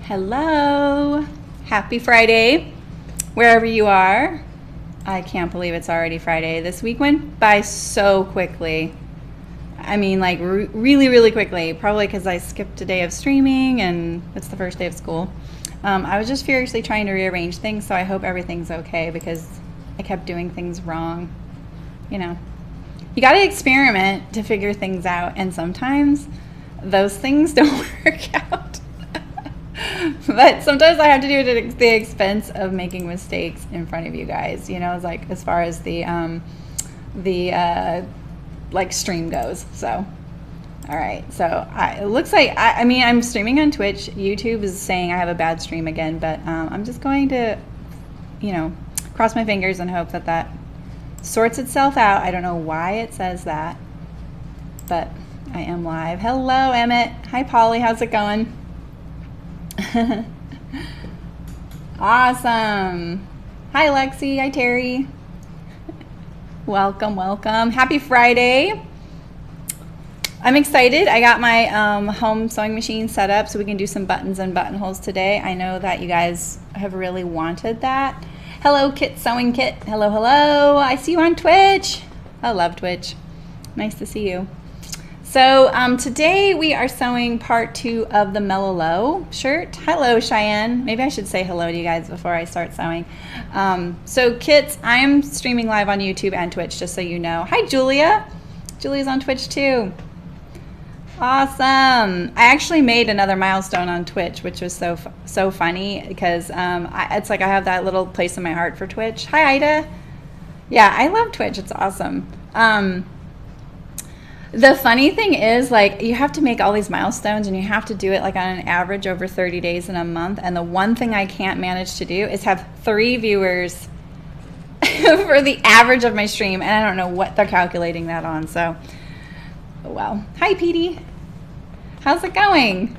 Hello, happy Friday, wherever you are. I can't believe it's already Friday. This week went by so quickly. I mean, like really, really quickly, probably because I skipped a day of streaming and it's the first day of school. I was just furiously trying to rearrange things, so I hope everything's okay because I kept doing things wrong. You know, you got to experiment to figure things out, and sometimes those things don't work out. But sometimes I have to do it at the expense of making mistakes in front of you guys. You know, it's like as far as the like stream goes. So, all right. So it looks like I mean I'm streaming on Twitch. YouTube is saying I have a bad stream again, but I'm just going to, you know, cross my fingers and hope that that sorts itself out. I don't know why it says that, but I am live. Hello, Emmett. Hi, Polly. How's it going? Awesome. Hi, Lexi. Hi, Terry. Welcome, welcome. Happy Friday. I'm excited. I got my home sewing machine set up so we can do some buttons and buttonholes today. I know that you guys have really wanted that. Hello, Kit Sewing Kit. Hello, hello. I see you on Twitch. I love Twitch. Nice to see you. So today we are sewing part 2 of the Melilot shirt. Hello, Cheyenne. Maybe I should say hello to you guys before I start sewing. So Kits, I'm streaming live on YouTube and Twitch, just so you know. Hi, Julia. Julia's on Twitch too. Awesome. I actually made another milestone on Twitch, which was so funny because it's like I have that little place in my heart for Twitch. Hi, Ida. Yeah, I love Twitch. It's awesome. The funny thing is, like, you have to make all these milestones and you have to do it like on an average over 30 days in a month. And the one thing I can't manage to do is have 3 viewers for the average of my stream. And I don't know what they're calculating that on. So, oh well. Hi, Petey. How's it going?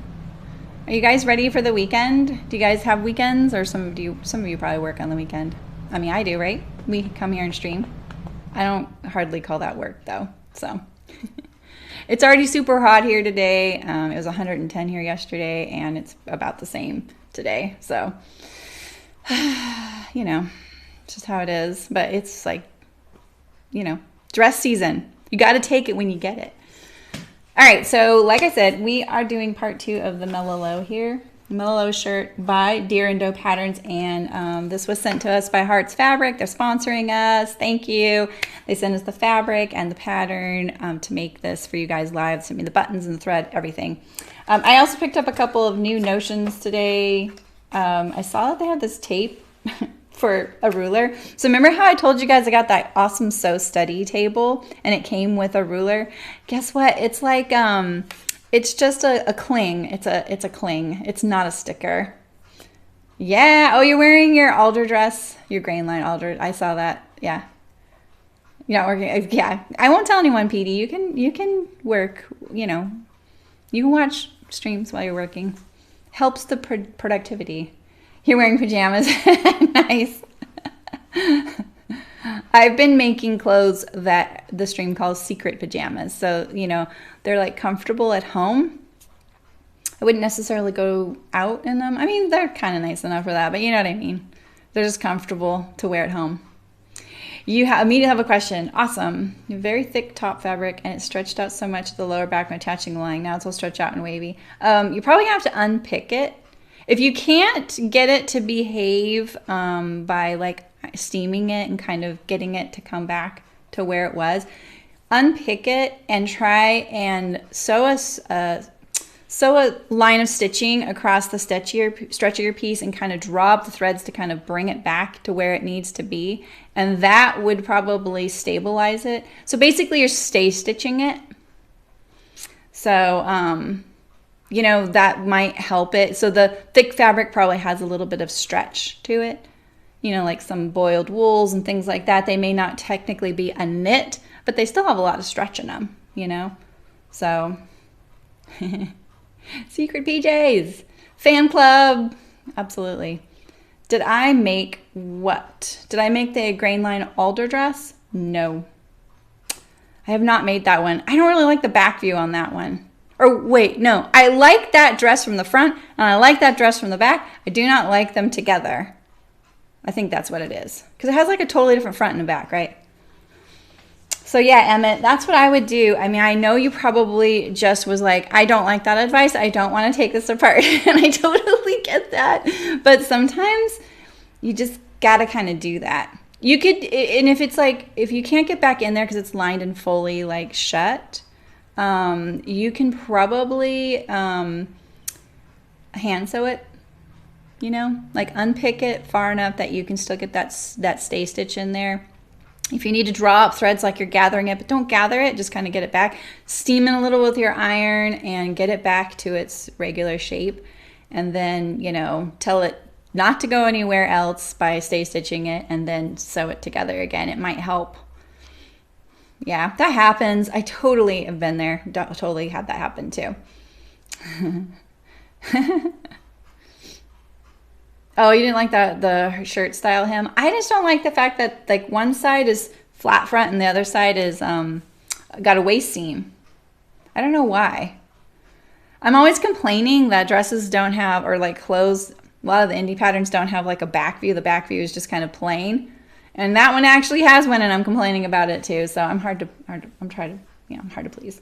Are you guys ready for the weekend? Do you guys have weekends, or some of you probably work on the weekend? I mean, I do, right? We come here and stream. I don't hardly call that work though. So. It's already super hot here today. It was 110 here yesterday, and it's about the same today. So, you know, it's just how it is. But it's like, you know, dress season. You got to take it when you get it. All right, so like I said, we are doing part 2 of the Melilot here. Melilot shirt by Deer & Doe Patterns, and this was sent to us by Hart's Fabric. They're sponsoring us. Thank you. They sent us the fabric and the pattern to make this for you guys live. Sent me the buttons and the thread, everything. I also picked up a couple of new notions today. I saw that they had this tape for a ruler. So remember how I told you guys I got that awesome Sew Study table and it came with a ruler? Guess what? It's like it's just a cling. It's a cling. It's not a sticker. Yeah. Oh, you're wearing your alder dress, your Grainline alder. I saw that. Yeah. You're not working. Yeah. I won't tell anyone, Petey. You can work. You know, you can watch streams while you're working. Helps the productivity. You're wearing pajamas. Nice. I've been making clothes that the stream calls secret pajamas. So, you know, they're like comfortable at home. I wouldn't necessarily go out in them. I mean, they're kind of nice enough for that, but you know what I mean. They're just comfortable to wear at home. You immediately have a question. Awesome. You have very thick top fabric and it's stretched out so much to the lower back and attaching the line. Now it's all stretched out and wavy. You probably have to unpick it. If you can't get it to behave by like steaming it and kind of getting it to come back to where it was, unpick it and try and sew a line of stitching across the stretch of your piece and kind of draw up the threads to kind of bring it back to where it needs to be, and that would probably stabilize it. So basically you're stay stitching it. So you know, that might help it. So the thick fabric probably has a little bit of stretch to it. You know, like some boiled wools and things like that. They may not technically be a knit, but they still have a lot of stretch in them, you know? So, secret PJs, fan club, absolutely. Did I make what? Did I make the Grainline alder dress? No. I have not made that one. I don't really like the back view on that one. Or wait, no. I like that dress from the front and I like that dress from the back. I do not like them together. I think that's what it is. Because it has like a totally different front and back, right? So yeah, Emmett, that's what I would do. I mean, I know you probably just was like, I don't like that advice. I don't want to take this apart. And I totally get that. But sometimes you just got to kind of do that. You could, and if it's like, if you can't get back in there because it's lined and fully like shut, you can probably hand sew it, you know, like unpick it far enough that you can still get that stay stitch in there. If you need to draw up threads like you're gathering it, but don't gather it, just kind of get it back. Steam it a little with your iron and get it back to its regular shape. And then, you know, tell it not to go anywhere else by stay stitching it and then sew it together again. It might help. Yeah, that happens. I totally have been there. Totally had that happen too. Oh, you didn't like the shirt style hem? I just don't like the fact that like one side is flat front and the other side is got a waist seam. I don't know why. I'm always complaining that dresses don't have, or like clothes, a lot of the indie patterns don't have like a back view. The back view is just kind of plain. And that one actually has one and I'm complaining about it too. So I'm hard to please.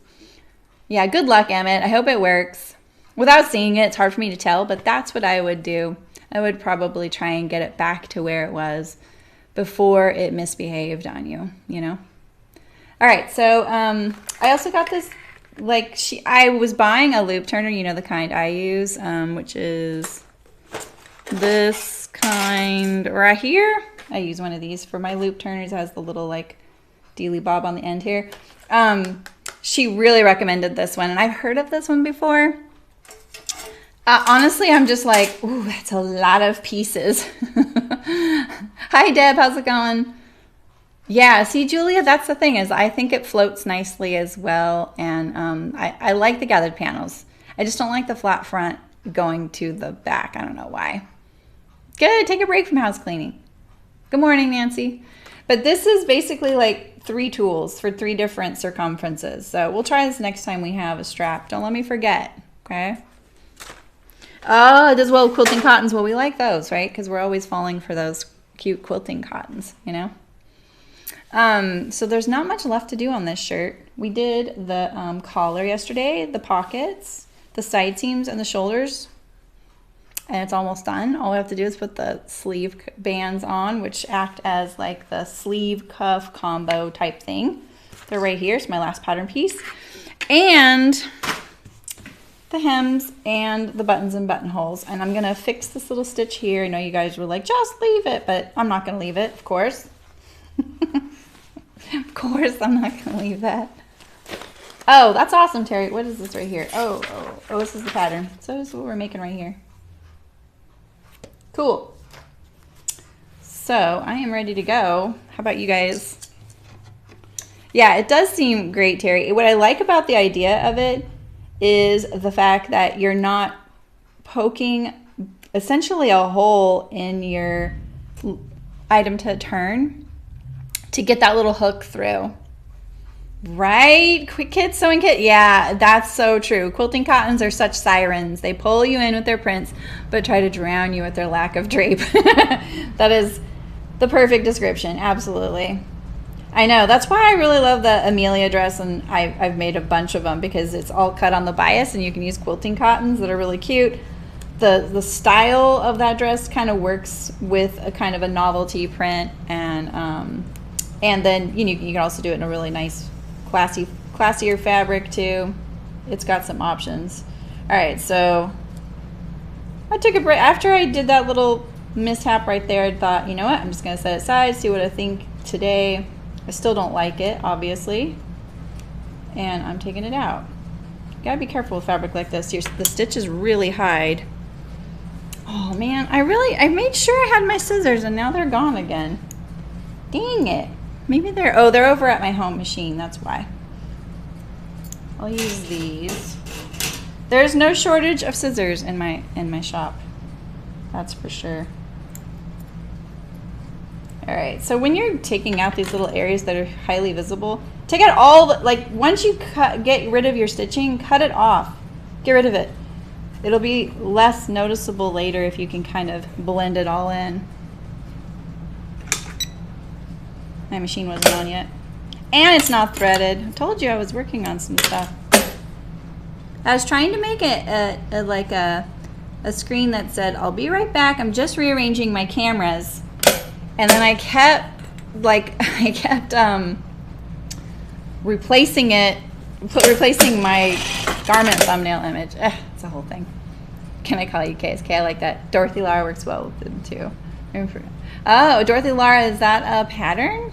Yeah, good luck, Emmett. I hope it works. Without seeing it, it's hard for me to tell, but that's what I would do. I would probably try and get it back to where it was before it misbehaved on you, you know? All right, so I also got this, like, I was buying a loop turner, you know, the kind I use, which is this kind right here. I use one of these for my loop turners. It has the little, like, dealy bob on the end here. She really recommended this one, and I've heard of this one before. Honestly, I'm just like, ooh, that's a lot of pieces. Hi, Deb. How's it going? Yeah, see, Julia, that's the thing is I think it floats nicely as well. And I like the gathered panels. I just don't like the flat front going to the back. I don't know why. Good. Take a break from house cleaning. Good morning, Nancy. But this is basically like 3 tools for 3 different circumferences. So we'll try this next time we have a strap. Don't let me forget. Okay. Oh, it does well with quilting cottons. Well, we like those, right? Because we're always falling for those cute quilting cottons, you know? So there's not much left to do on this shirt. We did the collar yesterday, the pockets, the side seams, and the shoulders. And it's almost done. All we have to do is put the sleeve bands on, which act as like the sleeve cuff combo type thing. They're right here. It's my last pattern piece. And the hems and the buttons and buttonholes. And I'm gonna fix this little stitch here. I know you guys were like, just leave it, but I'm not gonna leave it, of course. Of course I'm not gonna leave that. Oh, that's awesome, Terry. What is this right here? Oh, this is the pattern. So this is what we're making right here. Cool. So I am ready to go. How about you guys? Yeah, it does seem great, Terry. What I like about the idea of it is the fact that you're not poking essentially a hole in your item to turn to get that little hook through. Right? Quick Kit Sewing Kit? Yeah, that's so true. Quilting cottons are such sirens. They pull you in with their prints, but try to drown you with their lack of drape. That is the perfect description. Absolutely. I know. That's why I really love the Amelia dress, and I've made a bunch of them because it's all cut on the bias, and you can use quilting cottons that are really cute. The style of that dress kind of works with a kind of a novelty print, and then you can also do it in a really nice, classier fabric too. It's got some options. All right, so I took a break after I did that little mishap right there. I thought, you know what? I'm just gonna set it aside, see what I think today. I still don't like it, obviously, and I'm taking it out. You gotta be careful with fabric like this. The stitches really hide. Oh man, I made sure I had my scissors and now they're gone again. Dang it. Maybe they're over at my home machine, that's why. I'll use these. There's no shortage of scissors in my shop. That's for sure. All right, so when you're taking out these little areas that are highly visible, Take out all the, like, once you get rid of your stitching, cut it off. Get rid of it. It'll be less noticeable later if you can kind of blend it all in. My machine wasn't on yet. And it's not threaded. I told you I was working on some stuff. I was trying to make it like a screen that said, I'll be right back, I'm just rearranging my cameras. And then I kept replacing my garment thumbnail image. It's a whole thing. Can I call you KSK? I like that. Dorothy Lara works well with them too. Oh, Dorothy Lara, is that a pattern?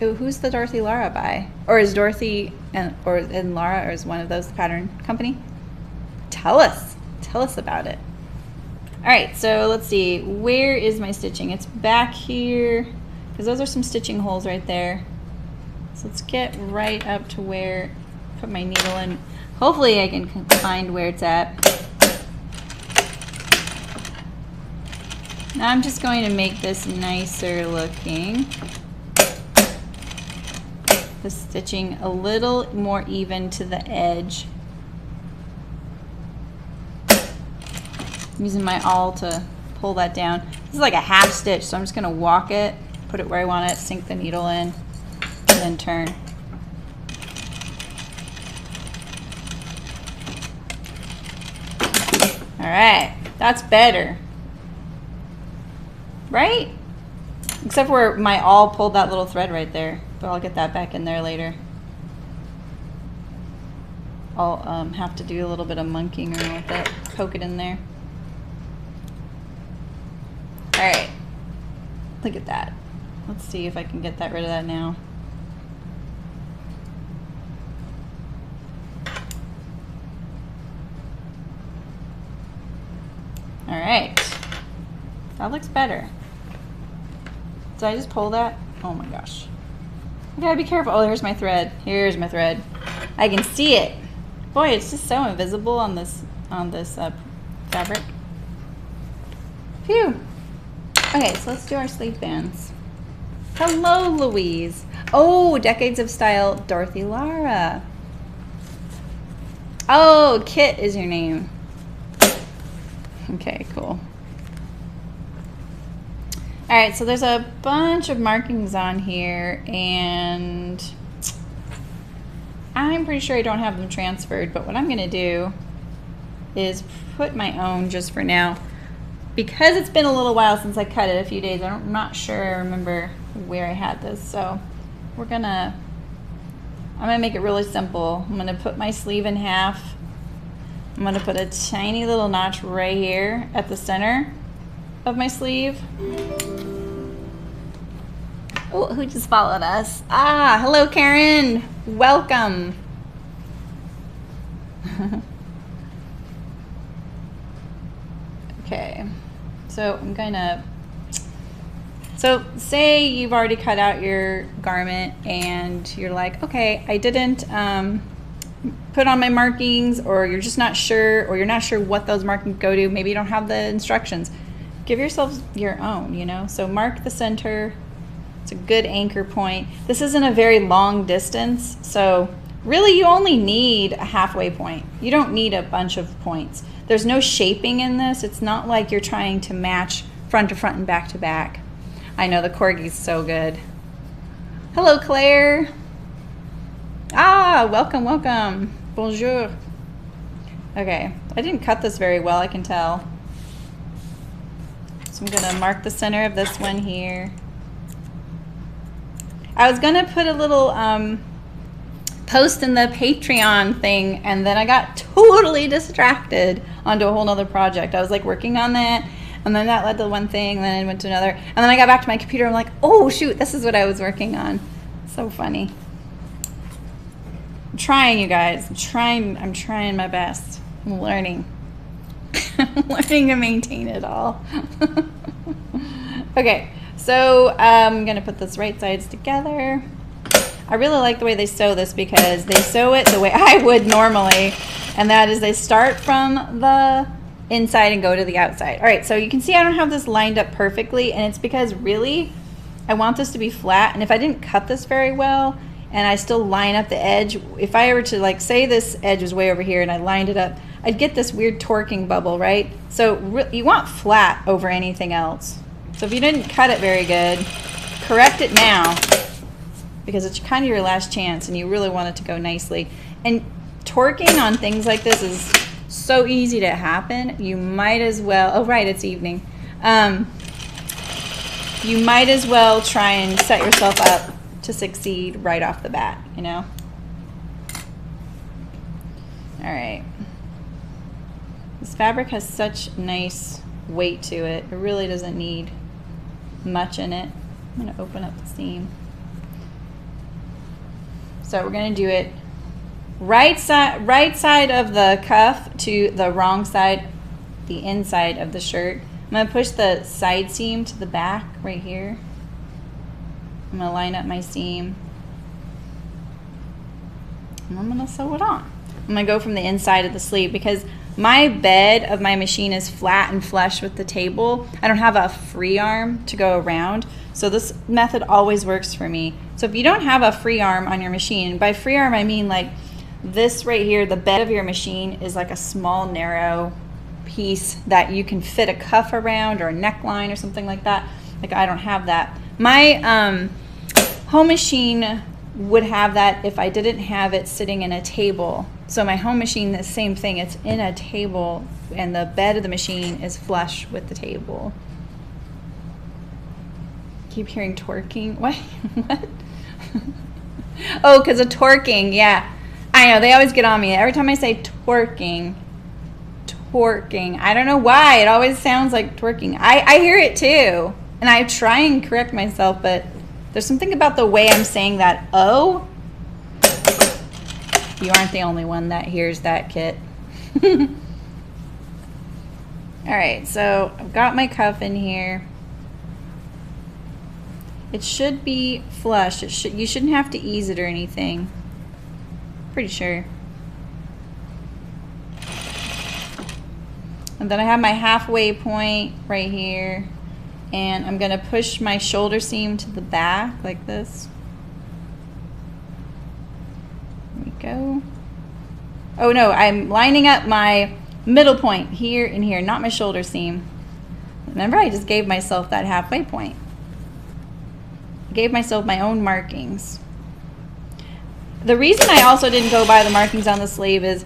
Ooh, who's the Dorothy Lara by? Or is Dorothy and Lara, or is one of those the pattern company? Tell us about it. All right, so let's see, where is my stitching? It's back here, because those are some stitching holes right there. So let's get right up to where, put my needle in. Hopefully I can find where it's at. Now I'm just going to make this nicer looking. The stitching a little more even to the edge. I'm using my awl to pull that down. This is like a half stitch, so I'm just gonna walk it, put it where I want it, sink the needle in, and then turn. All right, that's better, right? Except where my awl pulled that little thread right there, but I'll get that back in there later. I'll have to do a little bit of monkeying around with it, poke it in there. All right, look at that. Let's see if I can get rid of that now. All right, that looks better. Did I just pull that? Oh my gosh. I gotta be careful. Oh, here's my thread. Here's my thread. I can see it. Boy, it's just so invisible on this fabric. Phew. Okay, so let's do our sleeve bands. Hello, Louise. Oh, Decades of Style, Dorothy Lara. Oh, Kit is your name. Okay, cool. All right, so there's a bunch of markings on here, and I'm pretty sure I don't have them transferred, but what I'm gonna do is put my own just for now. Because it's been a little while since I cut it, a few days, I'm not sure I remember where I had this, so I'm gonna make it really simple. I'm gonna put my sleeve in half. I'm gonna put a tiny little notch right here at the center of my sleeve. Oh, who just followed us? Ah, hello Karen, welcome. Okay, so I'm gonna, so say you've already cut out your garment and you're like, okay, I didn't put on my markings, or you're just not sure, or you're not sure what those markings go to, maybe you don't have the instructions. Give yourself your own, you know? So mark the center. It's a good anchor point. This isn't a very long distance, so really you only need a halfway point. You don't need a bunch of points. There's no shaping in this. It's not like you're trying to match front to front and back to back. I know, the corgi's so good. Hello, Claire. Ah, welcome, welcome. Bonjour. Okay, I didn't cut this very well, I can tell. So I'm gonna mark the center of this one here. I was gonna put a little post in the Patreon thing, and then I got totally distracted onto a whole nother project. I was like working on that, and then that led to one thing, and then I went to another, and then I got back to my computer, I'm like, oh shoot, this is what I was working on. So funny. I'm trying, you guys. I'm trying my best. I'm learning. I'm learning to maintain it all. Okay, so I'm gonna put this right sides together. I really like the way they sew this because they sew it the way I would normally, and that is they start from the inside and go to the outside. All right, so you can see I don't have this lined up perfectly, and it's because really I want this to be flat, and if I didn't cut this very well and I still line up the edge, if I were to, like, say this edge was way over here and I lined it up, I'd get this weird torquing bubble, right? So you want flat over anything else. So if you didn't cut it very good, correct it now, because it's kind of your last chance and you really want it to go nicely. And torquing on things like this is so easy to happen. You might as well, oh right, it's evening. You might as well try and set yourself up to succeed right off the bat, you know? All right. This fabric has such nice weight to it. It really doesn't need much in it. I'm gonna open up the seam. So we're gonna do it right side of the cuff to the wrong side, the inside of the shirt. I'm gonna push the side seam to the back right here. I'm gonna line up my seam. And I'm gonna sew it on. I'm gonna go from the inside of the sleeve because my bed of my machine is flat and flush with the table. I don't have a free arm to go around. So this method always works for me. So if you don't have a free arm on your machine, by free arm I mean like this right here, the bed of your machine is like a small narrow piece that you can fit a cuff around or a neckline or something like that. Like I don't have that. My home machine would have that if I didn't have it sitting in a table. So my home machine, the same thing, it's in a table and the bed of the machine is flush with the table. Keep hearing torquing. What? What? Oh, because of torquing, yeah. I know, they always get on me. Every time I say twerking, I don't know why. It always sounds like twerking. I hear it too. And I try and correct myself, but there's something about the way I'm saying that oh. You aren't the only one that hears that, Kit. All right, so I've got my cuff in here. It should be flush. You shouldn't have to ease it or anything. Pretty sure. And then I have my halfway point right here, and I'm gonna push my shoulder seam to the back like this. There we go. Oh no, I'm lining up my middle point here and here, not my shoulder seam. Remember, I just gave myself that halfway point. I gave myself my own markings. The reason I also didn't go by the markings on the sleeve is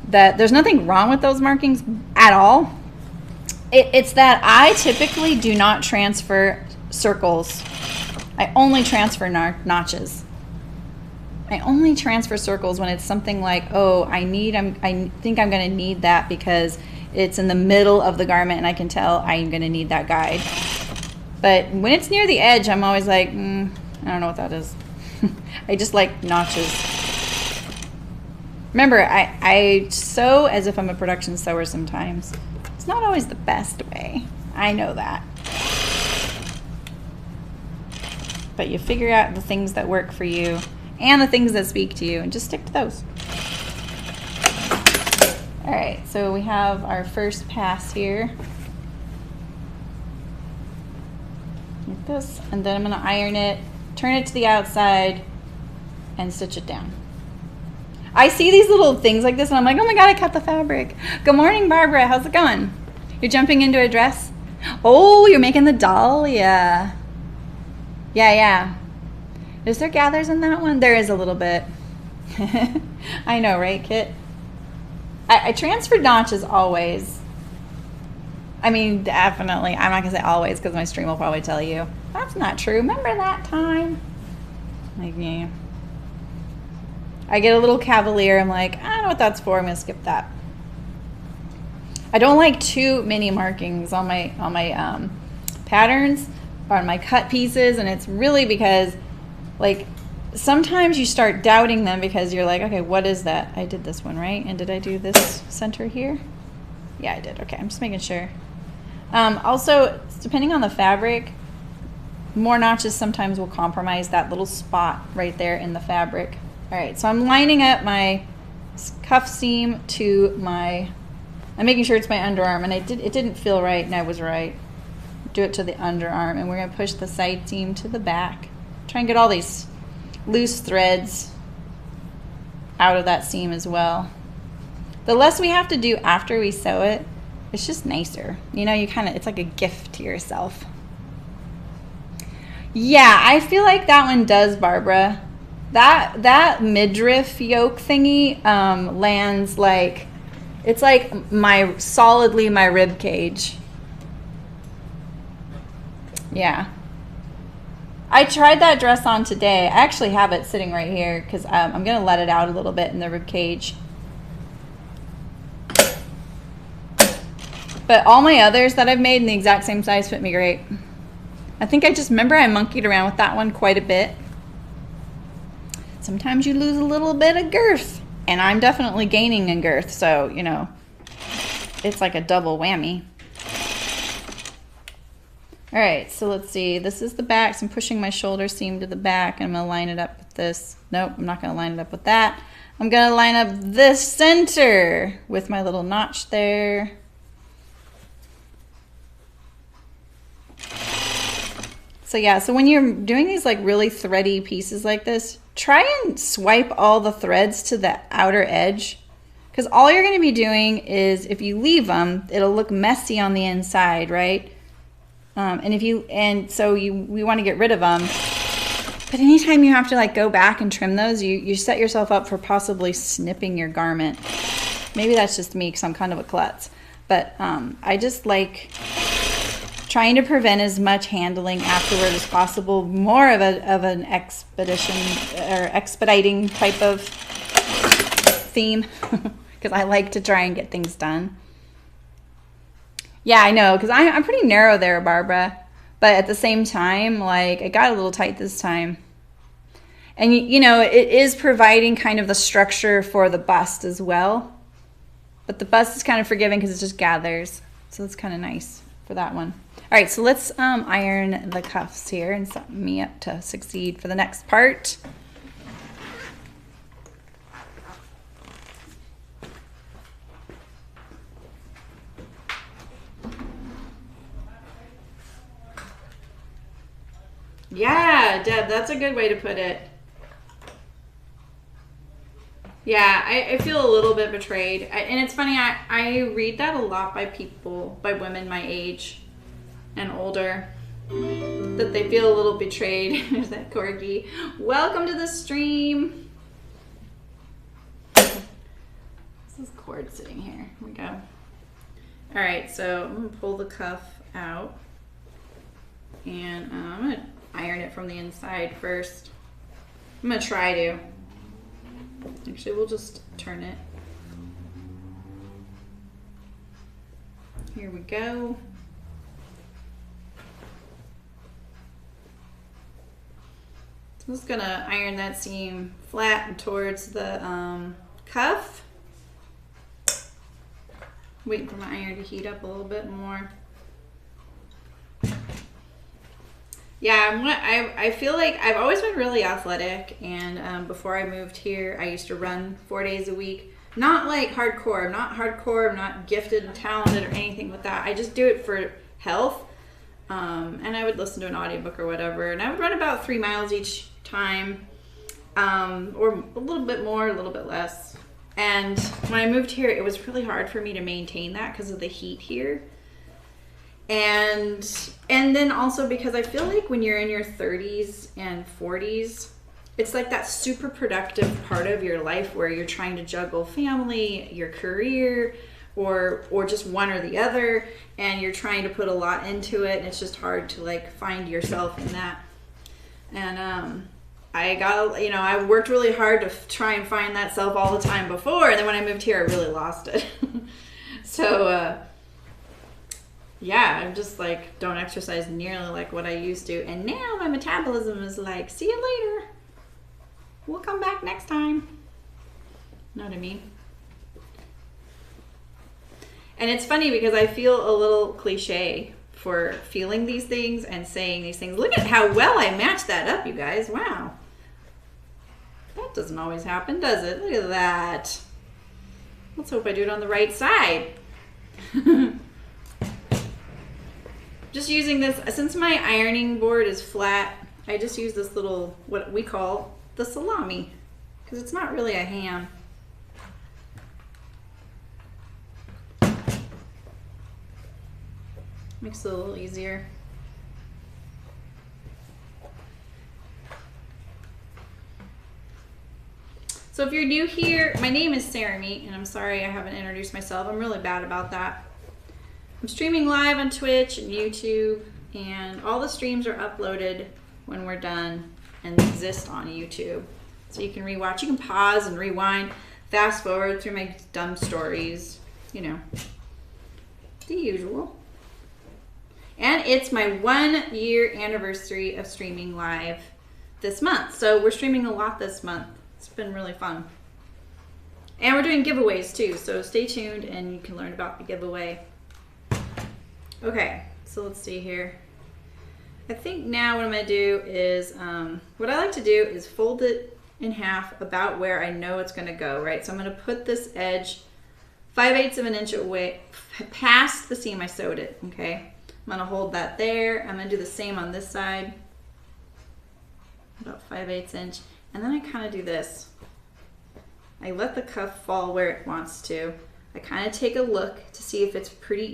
that there's nothing wrong with those markings at all. It's that I typically do not transfer circles. I only transfer notches. I only transfer circles when it's something like, oh, I think I'm going to need that because it's in the middle of the garment and I can tell I'm going to need that guide. But when it's near the edge, I'm always like, I don't know what that is. I just like notches. Remember, I sew as if I'm a production sewer sometimes. It's not always the best way. I know that. But you figure out the things that work for you and the things that speak to you and just stick to those. All right, so we have our first pass here. Like this, and then I'm gonna iron it, turn it to the outside, and stitch it down. I see these little things like this and I'm like, oh my God, I cut the fabric. Good morning, Barbara, how's it going? You're jumping into a dress? Oh, you're making the dahlia. Yeah. Is there gathers in that one? There is a little bit. I know, right, Kit? I transfer notches always. I mean, definitely. I'm not gonna say always because my stream will probably tell you that's not true. Remember that time? Like, yeah. I get a little cavalier. I'm like, I don't know what that's for. I'm gonna skip that. I don't like too many markings on my patterns or on my cut pieces, and it's really because, like, sometimes you start doubting them because you're like, okay, what is that? I did this one, right? And did I do this center here? Yeah, I did. Okay, I'm just making sure. Also, depending on the fabric, more notches sometimes will compromise that little spot right there in the fabric. All right, so I'm lining up my cuff seam to my, I'm making sure it's my underarm, and it didn't feel right, and I was right. do it to the underarm, and we're going to push the side seam to the back. Try and get all these loose threads out of that seam as well. The less we have to do after we sew it, it's just nicer. You know, you kind of, it's like a gift to yourself. Yeah, I feel like that one does, Barbara. That midriff yoke thingy lands like, it's like solidly my rib cage. Yeah. I tried that dress on today. I actually have it sitting right here because I'm going to let it out a little bit in the rib cage. But all my others that I've made in the exact same size fit me great. I think I just remember I monkeyed around with that one quite a bit. Sometimes you lose a little bit of girth, and I'm definitely gaining in girth, so, you know, it's like a double whammy. All right, so let's see. This is the back, so I'm pushing my shoulder seam to the back, and I'm gonna line it up with this. Nope, I'm not gonna line it up with that. I'm gonna line up this center with my little notch there. So yeah, so when you're doing these like really thready pieces like this, try and swipe all the threads to the outer edge, because all you're going to be doing is, if you leave them, it'll look messy on the inside, right? We want to get rid of them. But anytime you have to like go back and trim those, you set yourself up for possibly snipping your garment. Maybe that's just me because I'm kind of a klutz, but I just like trying to prevent as much handling afterward as possible, more of an expedition or expediting type of theme, because I like to try and get things done. Yeah, I know, because I'm pretty narrow there, Barbara, but at the same time, like, I got a little tight this time. And you know, it is providing kind of the structure for the bust as well, but the bust is kind of forgiving because it just gathers, so it's kind of nice for that one. All right, so let's iron the cuffs here and set me up to succeed for the next part. Yeah, Deb, that's a good way to put it. Yeah, I feel a little bit betrayed. And it's funny, I read that a lot by people, by women my age and older, that they feel a little betrayed. There's that corgi. Welcome to the stream. This is cord sitting here. Here we go. All right, so I'm gonna pull the cuff out, and I'm gonna iron it from the inside first. I'm gonna try to. Actually, we'll just turn it. Here we go. I'm just gonna iron that seam flat and towards the cuff. Waiting for my iron to heat up a little bit more. Yeah, I feel like I've always been really athletic, and before I moved here, I used to run 4 days a week. Not like hardcore. I'm not hardcore. I'm not gifted and talented or anything with that. I just do it for health. And I would listen to an audiobook or whatever, and I would run about 3 miles each time, or a little bit more, a little bit less. And when I moved here, it was really hard for me to maintain that because of the heat here. And then also because I feel like when you're in your 30s and 40s, it's like that super productive part of your life where you're trying to juggle family, your career, or just one or the other, and you're trying to put a lot into it, and it's just hard to like find yourself in that. And I worked really hard to try and find that self all the time before, and then when I moved here, I really lost it. So yeah, I'm just like, don't exercise nearly like what I used to, and now my metabolism is like, see you later, we'll come back next time. Know what I mean? And it's funny because I feel a little cliche for feeling these things and saying these things. Look at how well I matched that up, you guys. Wow. That doesn't always happen, does it? Look at that. Let's hope I do it on the right side. Just just using this, since my ironing board is flat, I just use this little, what we call the salami, because it's not really a ham. Makes it a little easier. So if you're new here, my name is Sarah Meat, and I'm sorry I haven't introduced myself. I'm really bad about that. I'm streaming live on Twitch and YouTube, and all the streams are uploaded when we're done and exist on YouTube. So you can rewatch, you can pause and rewind, fast forward through my dumb stories, you know, the usual. And it's my 1 year anniversary of streaming live this month. So we're streaming a lot this month. It's been really fun. And we're doing giveaways too, so stay tuned and you can learn about the giveaway. Okay, so let's see here. I think now what I'm gonna do is, what I like to do is fold it in half about where I know it's gonna go, right? So I'm gonna put this edge 5/8 of an inch away, past the seam I sewed it, okay? I'm gonna hold that there. I'm gonna do the same on this side, about 5/8 inch. And then I kind of do this. I let the cuff fall where it wants to. I kind of take a look to see if it's pretty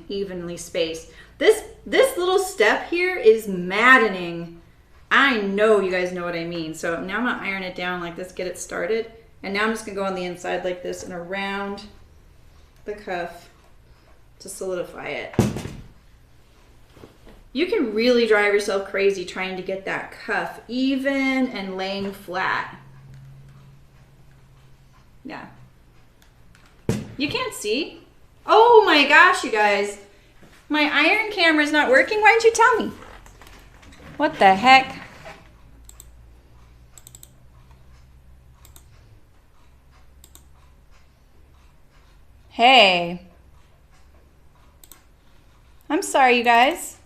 evenly spaced. This little step here is maddening. I know you guys know what I mean. So now I'm gonna iron it down like this, get it started. And now I'm just gonna go on the inside like this and around the cuff to solidify it. You can really drive yourself crazy trying to get that cuff even and laying flat. Yeah. You can't see. Oh my gosh, you guys. My iron camera's not working. Why didn't you tell me? What the heck? Hey. I'm sorry, you guys.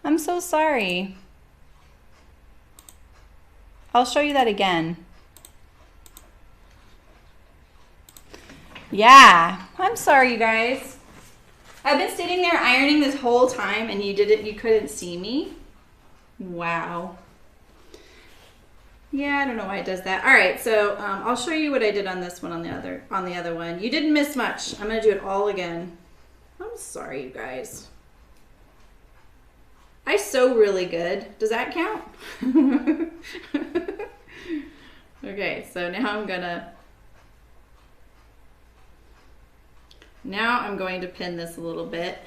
I'm so sorry. I'll show you that again. Yeah, I'm sorry, you guys. I've been sitting there ironing this whole time and you couldn't see me. Wow. Yeah, I don't know why it does that. All right, so I'll show you what I did on this one, on the other one. You didn't miss much. I'm gonna do it all again. I'm sorry, you guys. I sew really good. Does that count? Okay, so now I'm going to pin this a little bit.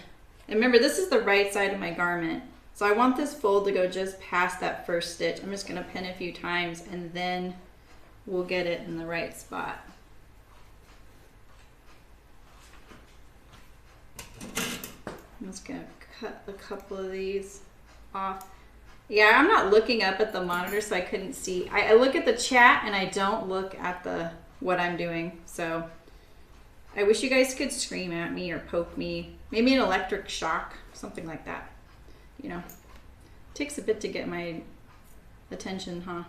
And remember, this is the right side of my garment. So I want this fold to go just past that first stitch. I'm just gonna pin a few times and then we'll get it in the right spot. I'm just gonna cut a couple of these off. Yeah, I'm not looking up at the monitor, so I couldn't see. I look at the chat and I don't look at what I'm doing. So I wish you guys could scream at me or poke me. Maybe an electric shock, something like that. You know, takes a bit to get my attention, huh?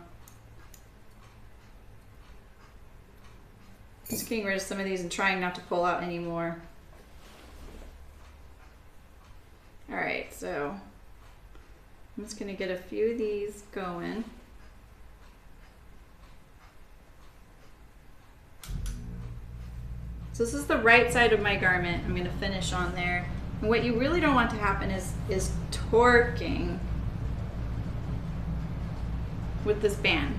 Just getting rid of some of these and trying not to pull out anymore. All right, so I'm just gonna get a few of these going. So this is the right side of my garment. I'm gonna finish on there. And what you really don't want to happen is torquing with this band.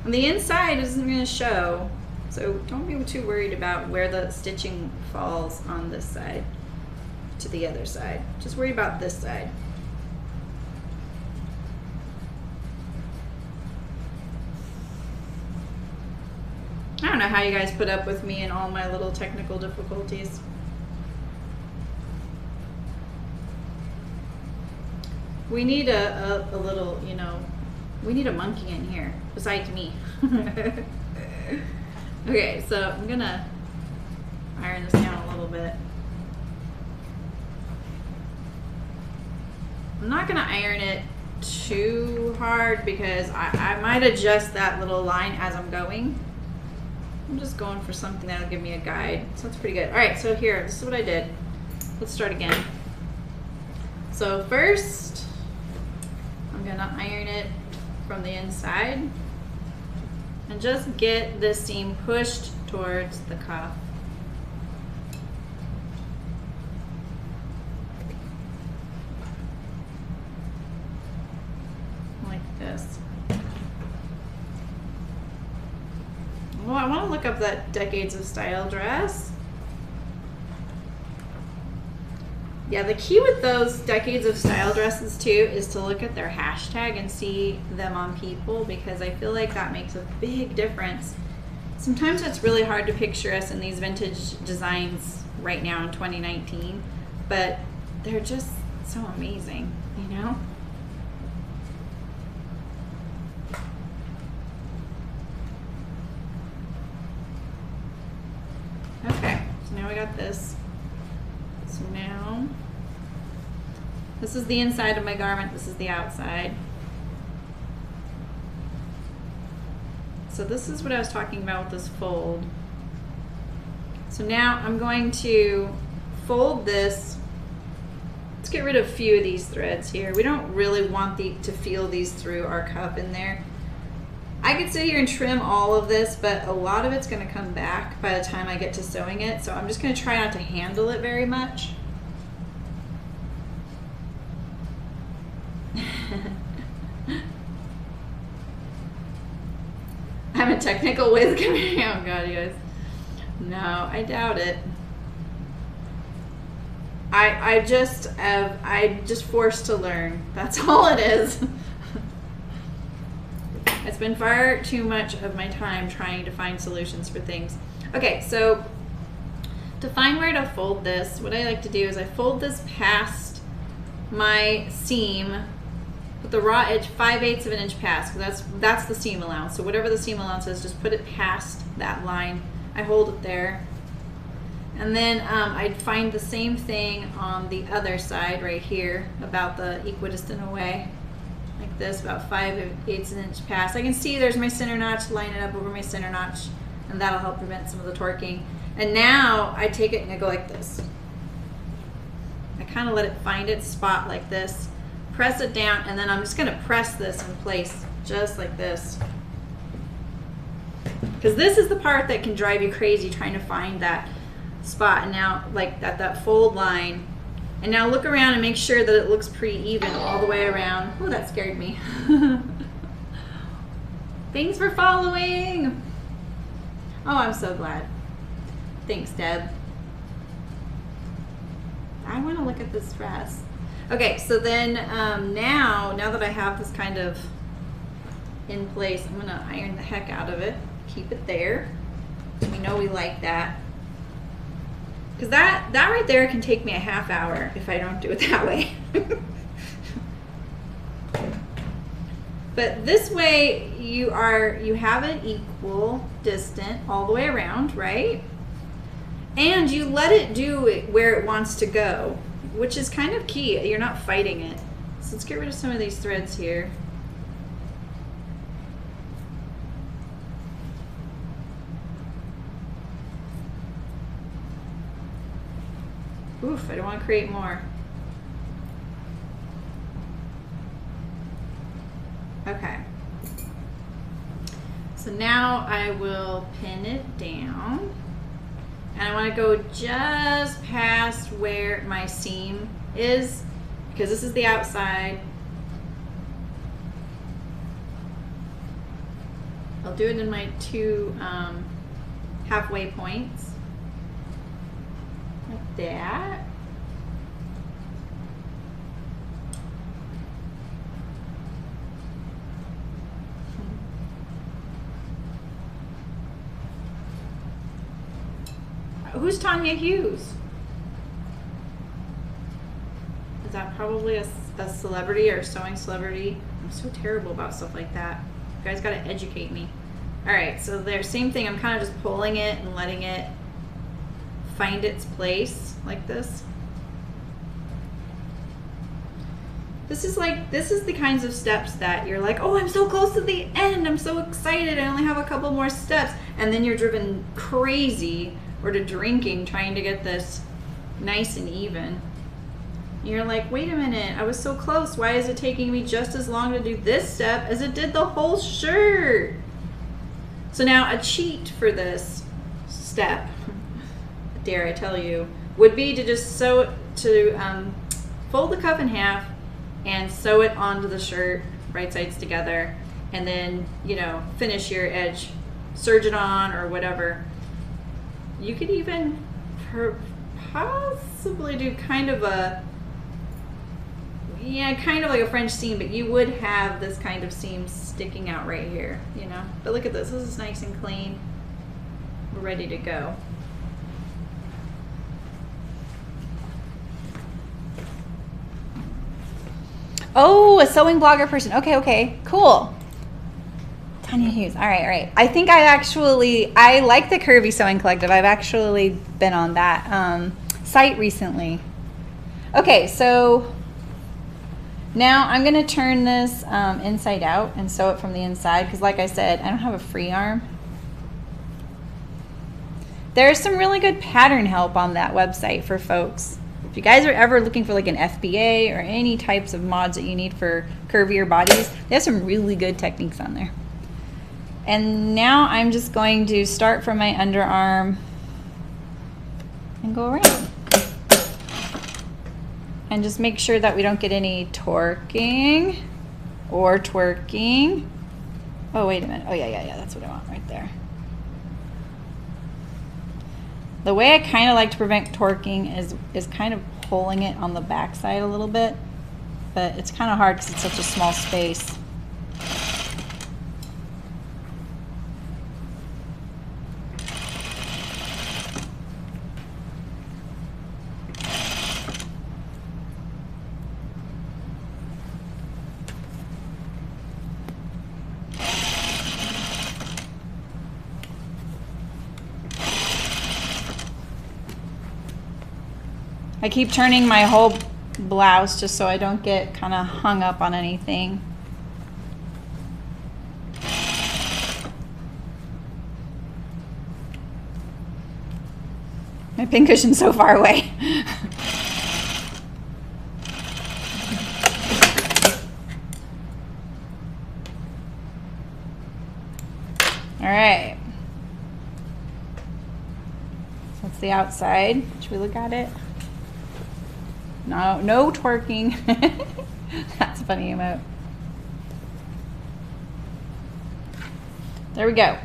On the inside isn't gonna show, so don't be too worried about where the stitching falls on this side to the other side. Just worry about this side. I don't know how you guys put up with me and all my little technical difficulties. We need a little, you know, we need a monkey in here besides me. Okay, so I'm gonna iron this down a little bit. I'm not gonna iron it too hard because I might adjust that little line as I'm going. I'm just going for something that'll give me a guide. So that's pretty good. All right, so here, this is what I did. Let's start again. So first, I'm gonna iron it from the inside and just get this seam pushed towards the cuff. Like this. Well, I want to look up that Decades of Style dress. Yeah, the key with those Decades of Style dresses too is to look at their hashtag and see them on people, because I feel like that makes a big difference. Sometimes it's really hard to picture us in these vintage designs right now in 2019, but they're just so amazing, you know? Okay, so now we got this. So now, this is the inside of my garment, this is the outside. So this is what I was talking about with this fold. So now I'm going to fold this. Let's get rid of a few of these threads here. We don't really want to feel these through our cuff in there. I could sit here and trim all of this, but a lot of it's going to come back by the time I get to sewing it. So I'm just going to try not to handle it very much. I'm a technical whiz coming out. Oh God, you guys. No, I doubt it. I'm just forced to learn. That's all it is. It's been far too much of my time trying to find solutions for things. Okay, so to find where to fold this, what I like to do is I fold this past my seam, put the raw edge 5/8 of an inch past, because that's the seam allowance. So whatever the seam allowance is, just put it past that line. I hold it there. And then I'd find the same thing on the other side right here, about the equidistant away. Like this, about 5/8 an inch past. I can see there's my center notch, line it up over my center notch, and that'll help prevent some of the torquing. And now I take it and I go like this. I kind of let it find its spot like this, press it down, and then I'm just going to press this in place just like this. Because this is the part that can drive you crazy, trying to find that spot. And now, like that fold line. And now look around and make sure that it looks pretty even all the way around. Oh, that scared me. Thanks for following. Oh, I'm so glad. Thanks, Deb. I want to look at this dress. Okay, so then now that I have this kind of in place, I'm going to iron the heck out of it. Keep it there. We know we like that. Because that right there can take me a half hour if I don't do it that way. But this way you have it equal distant all the way around, right? And you let it do it where it wants to go, which is kind of key. You're not fighting it. So let's get rid of some of these threads here. Oof, I don't want to create more. Okay. So now I will pin it down. And I want to go just past where my seam is, because this is the outside. I'll do it in my two halfway points. Like that. Who's Tanya Hughes? Is that probably a celebrity or a sewing celebrity? I'm so terrible about stuff like that. You guys gotta educate me. All right, so there, same thing. I'm kind of just pulling it and letting it find its place like this. This is the kinds of steps that you're like, oh, I'm so close to the end. I'm so excited. I only have a couple more steps. And then you're driven crazy or to drinking trying to get this nice and even. You're like, wait a minute, I was so close. Why is it taking me just as long to do this step as it did the whole shirt? So now a cheat for this step, dare I tell you, would be to just fold the cuff in half and sew it onto the shirt, right sides together, and then, you know, finish your edge, serge it on or whatever. You could even possibly do kind of like a French seam, but you would have this kind of seam sticking out right here, you know. But look at this. This is nice and clean. We're ready to go. Oh, a sewing blogger person. Okay, cool. Tanya Hughes. All right. I think I like the Curvy Sewing Collective. I've actually been on that site recently. Okay, so now I'm going to turn this inside out and sew it from the inside because, like I said, I don't have a free arm. There's some really good pattern help on that website for folks. If you guys are ever looking for like an FBA or any types of mods that you need for curvier bodies, they have some really good techniques on there. And now I'm just going to start from my underarm and go around. And just make sure that we don't get any torquing or twerking. Oh, wait a minute. Oh, yeah, that's what I want right there. The way I kind of like to prevent torquing is kind of pulling it on the back side a little bit, but it's kind of hard because it's such a small space. I keep turning my whole blouse just so I don't get kind of hung up on anything. My pincushion's so far away. All right. So that's the outside. Should we look at it? No twerking. That's a funny emote. There we go.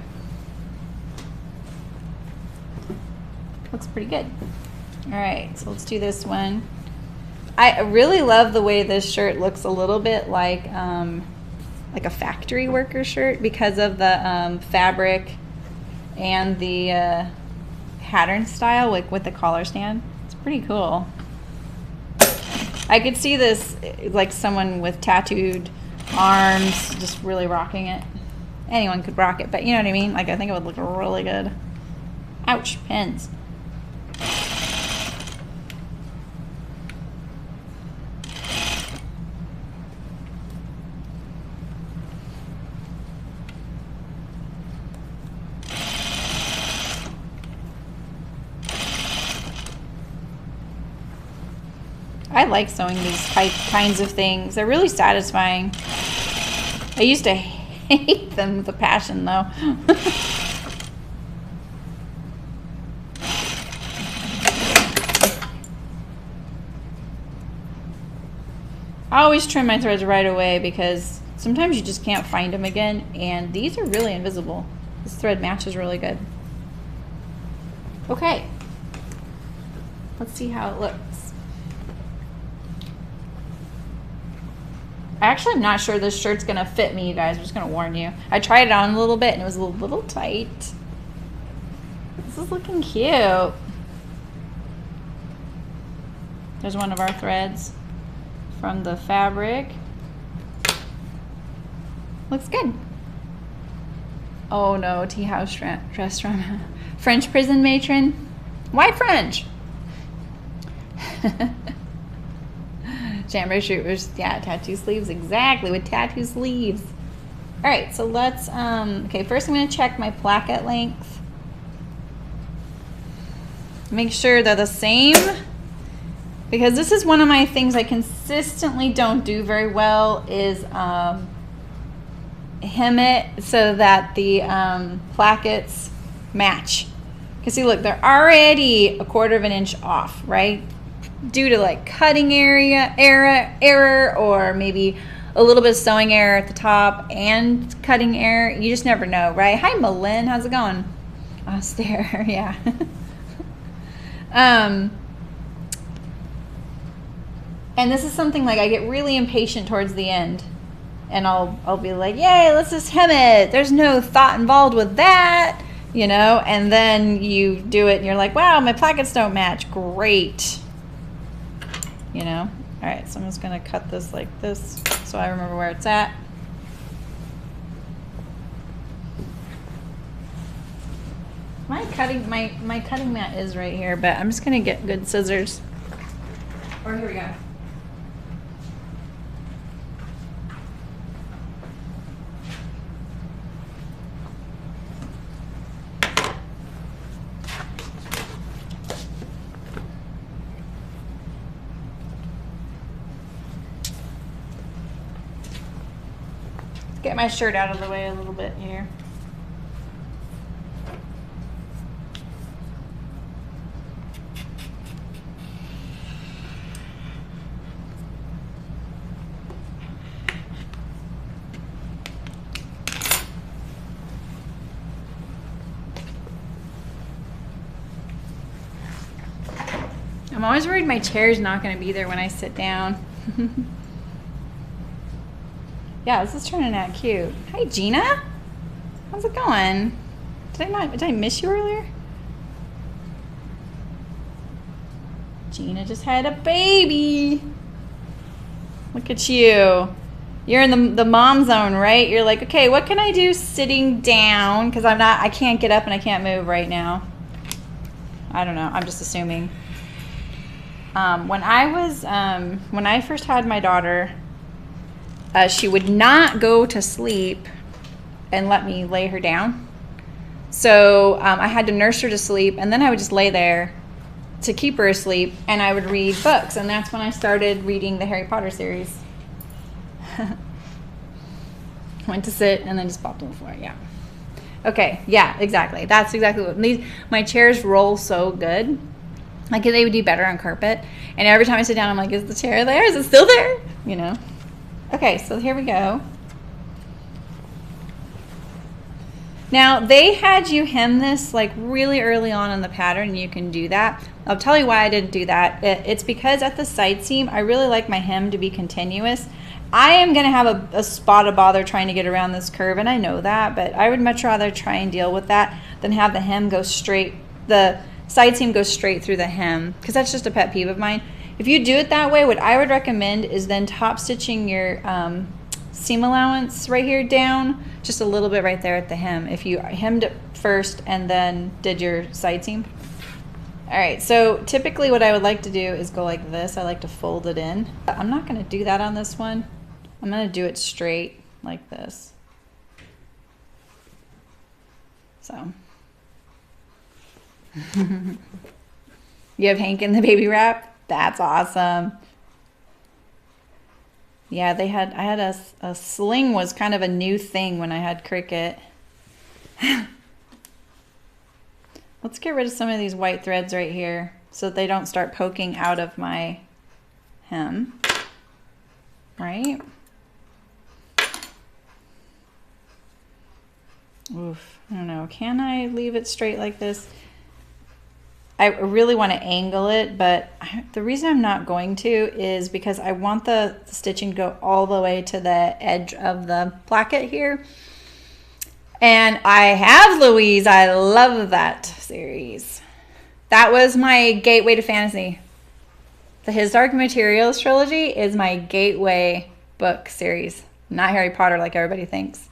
Looks pretty good. All right, so let's do this one. I really love the way this shirt looks a little bit like a factory worker shirt because of the fabric and the pattern style, like with the collar stand. It's pretty cool. I could see this like someone with tattooed arms just really rocking it. Anyone could rock it, but you know what I mean? Like, I think it would look really good. Ouch, pins. I like sewing these kinds of things. They're really satisfying. I used to hate them with a passion, though. I always trim my threads right away because sometimes you just can't find them again, and these are really invisible. This thread matches really good. Okay. Let's see how it looks. Actually, I'm not sure this shirt's gonna fit me, you guys. I'm just gonna warn you. I tried it on a little bit and it was a little tight. This is looking cute. There's one of our threads from the fabric. Looks good. Oh no, tea house restaurant. French prison matron. Why French? Chambray shirts, yeah, tattoo sleeves, exactly, with tattoo sleeves. All right, so let's, okay, first I'm gonna check my placket length. Make sure they're the same, because this is one of my things I consistently don't do very well is hem it so that the plackets match. Because see, look, they're already 1/4 of an inch off, right? Due to like cutting error, or maybe a little bit of sewing error at the top and cutting error. You just never know, right? Hi, Malin, how's it going? Oh, stare, yeah. And this is something like I get really impatient towards the end, and I'll be like, yay, let's just hem it. There's no thought involved with that, you know. And then you do it, and you're like, wow, my plackets don't match. Great, you know. All right, so I'm just gonna cut this like this, so I remember where it's at. My cutting mat is right here, but I'm just gonna get good scissors. Or here we go. Get my shirt out of the way a little bit here. I'm always worried my chair's not going to be there when I sit down. Yeah, this is turning out cute. Hi, Gina. How's it going? Did I miss you earlier? Gina just had a baby. Look at you. You're in the mom zone, right? You're like, okay, what can I do sitting down? Because I can't get up and I can't move right now. I don't know. I'm just assuming. When I first had my daughter, she would not go to sleep and let me lay her down. So I had to nurse her to sleep, and then I would just lay there to keep her asleep, and I would read books, and that's when I started reading the Harry Potter series. Went to sit and then just popped on the floor. Yeah. Okay. Yeah. Exactly. That's exactly what my chairs roll so good. Like they would do better on carpet. And every time I sit down, I'm like, is the chair there? Is it still there? You know. Okay. So here we go. Now they had you hem this like really early on in the pattern. You can do that. I'll tell you why I didn't do that. It's because at the side seam, I really like my hem to be continuous. I am going to have a spot of bother trying to get around this curve, and I know that, but I would much rather try and deal with that than have the hem go straight, the side seam go straight through the hem, because that's just a pet peeve of mine. If you do it that way, what I would recommend is then top stitching your seam allowance right here down, just a little bit right there at the hem, if you hemmed it first and then did your side seam. All right, so typically what I would like to do is go like this. I like to fold it in. I'm not going to do that on this one. I'm going to do it straight like this. So. You have Hank in the baby wrap? That's awesome. Yeah, I had a sling was kind of a new thing when I had Cricket. Let's get rid of some of these white threads right here so that they don't start poking out of my hem, right? Oof, I don't know. Can I leave it straight like this? I really want to angle it, but the reason I'm not going to is because I want the stitching to go all the way to the edge of the placket here. And I have Louise. I love that series. That was my gateway to fantasy. The His Dark Materials trilogy is my gateway book series. Not Harry Potter like everybody thinks.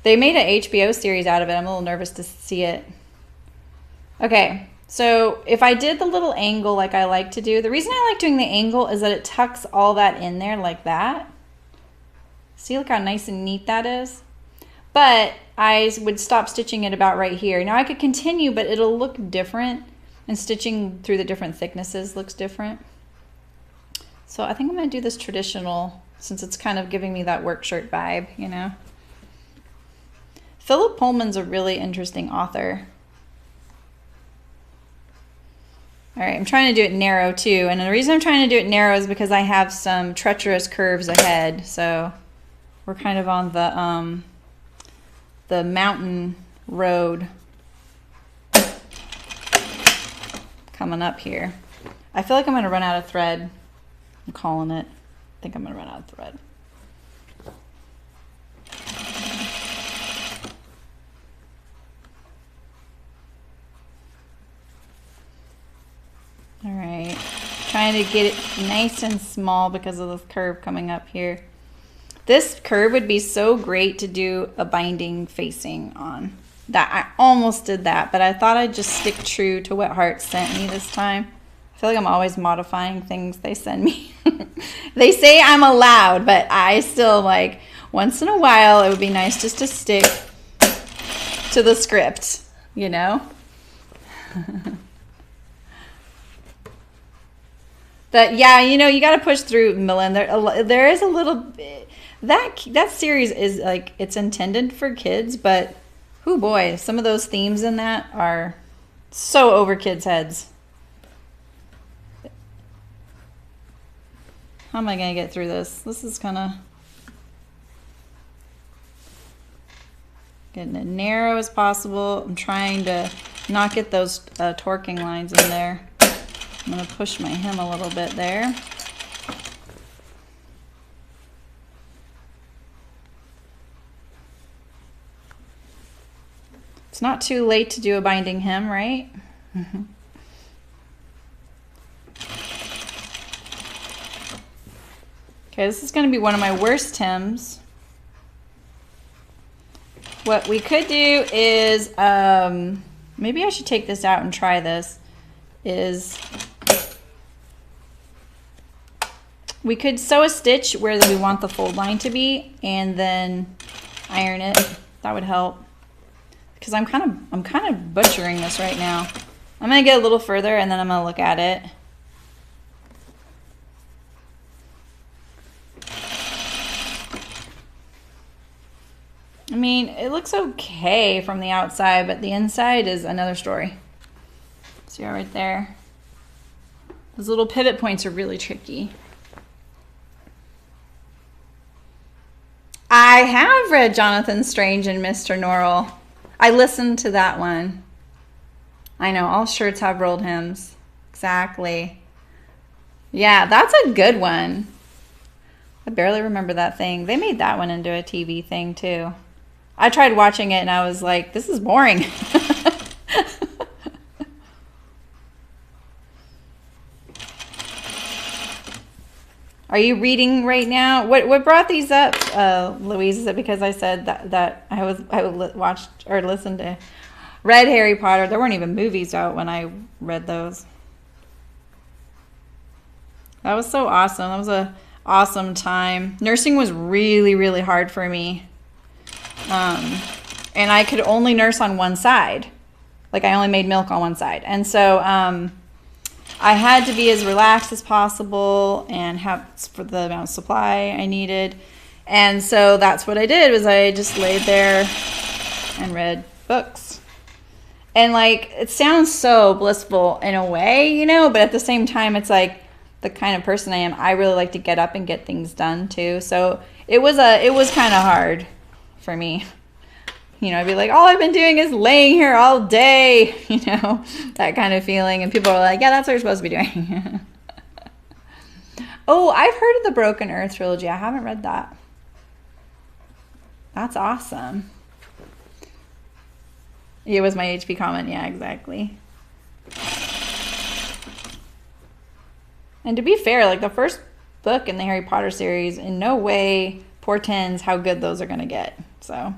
They made an HBO series out of it. I'm a little nervous to see it. Okay, So if I did the little angle like I like to do, the reason I like doing the angle is that it tucks all that in there like that. See, look how nice and neat that is? But I would stop stitching it about right here. Now I could continue, but it'll look different, and stitching through the different thicknesses looks different. So I think I'm gonna do this traditional, since it's kind of giving me that work shirt vibe, you know? Philip Pullman's a really interesting author. All right, I'm trying to do it narrow too, and the reason I'm trying to do it narrow is because I have some treacherous curves ahead, so we're kind of on the mountain road coming up here. I feel like I'm gonna run out of thread. I'm calling it. I think I'm gonna run out of thread. All right, trying to get it nice and small because of this curve coming up here. This curve would be so great to do a binding facing on. That I almost did that, but I thought I'd just stick true to what Hart sent me this time. I feel like I'm always modifying things they send me. They say I'm allowed, but I still, like, once in a while it would be nice just to stick to the script, you know? But yeah, you know, you got to push through, Millen. There is a little bit, that series is like, it's intended for kids, but oh boy, some of those themes in that are so over kids' heads. How am I going to get through this? This is kind of getting it narrow as possible. I'm trying to not get those torquing lines in there. I'm going to push my hem a little bit there. It's not too late to do a binding hem, right? Okay, this is going to be one of my worst hems. What we could do is, maybe I should take this out and try this, is we could sew a stitch where we want the fold line to be and then iron it. That would help. Because I'm kind of butchering this right now. I'm going to get a little further and then I'm going to look at it. I mean, it looks okay from the outside, but the inside is another story. See right there? Those little pivot points are really tricky. I have read Jonathan Strange and Mr. Norrell. I listened to that one. I know, all shirts have rolled hems. Exactly. Yeah, that's a good one. I barely remember that thing. They made that one into a TV thing too. I tried watching it and I was like, this is boring. Are you reading right now? What brought these up, Louise? Is it because I said that I watched or listened to, read Harry Potter? There weren't even movies out when I read those. That was so awesome. That was a awesome time. Nursing was really, really hard for me. And I could only nurse on one side. Like I only made milk on one side. And so I had to be as relaxed as possible and have for the amount of supply I needed. And so that's what I did, was I just laid there and read books. And like, it sounds so blissful in a way, you know, but at the same time, it's like the kind of person I am. I really like to get up and get things done too. So it was kind of hard for me. You know, I'd be like, all I've been doing is laying here all day, you know, that kind of feeling. And people are like, yeah, that's what you're supposed to be doing. Oh, I've heard of the Broken Earth trilogy. I haven't read that. That's awesome. It was my HP comment. Yeah, exactly. And to be fair, like the first book in the Harry Potter series in no way portends how good those are going to get. So...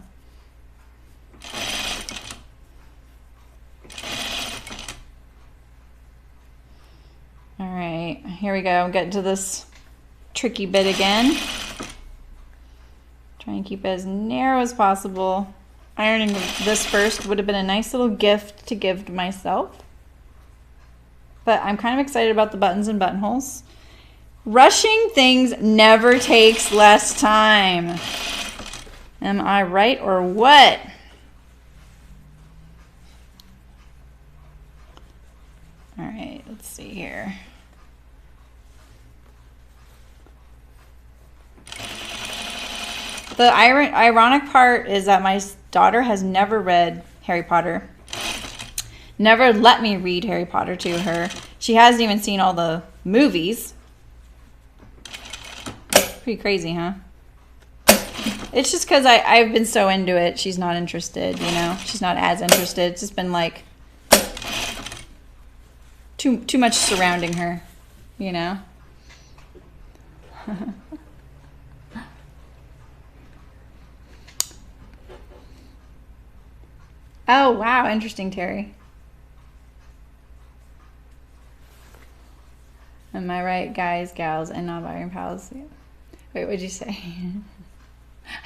right, here we go. I'm getting to this tricky bit again. Try and keep it as narrow as possible. Ironing this first would have been a nice little gift to give to myself. But I'm kind of excited about the buttons and buttonholes. Rushing things never takes less time. Am I right or what? All right, let's see here. The ironic part is that my daughter has never read Harry Potter. Never let me read Harry Potter to her. She hasn't even seen all the movies. Pretty crazy, huh? It's just because I've been so into it, she's not interested, you know? She's not as interested. It's just been like too much surrounding her, you know? Oh, wow. Interesting, Terry. Am I right, guys, gals, and non-binary pals? Wait, what'd you say?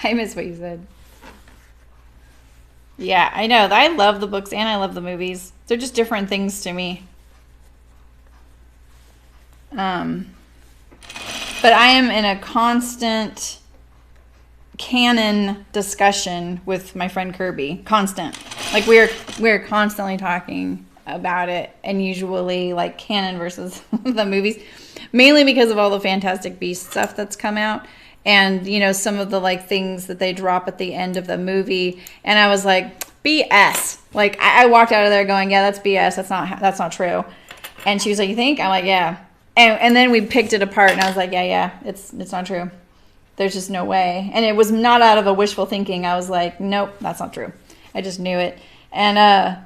I missed what you said. Yeah, I know. I love the books and I love the movies. They're just different things to me. But I am in a constant canon discussion with my friend Kirby. Constant. Like we're constantly talking about it, and usually like canon versus the movies, mainly because of all the Fantastic Beasts stuff that's come out, and you know, some of the like things that they drop at the end of the movie, and I was like, BS. Like I walked out of there going, yeah, that's BS. That's not true. And she was like, you think? I'm like, yeah. And then we picked it apart, and I was like, yeah, it's not true. There's just no way. And it was not out of a wishful thinking. I was like, nope, that's not true. I just knew it. And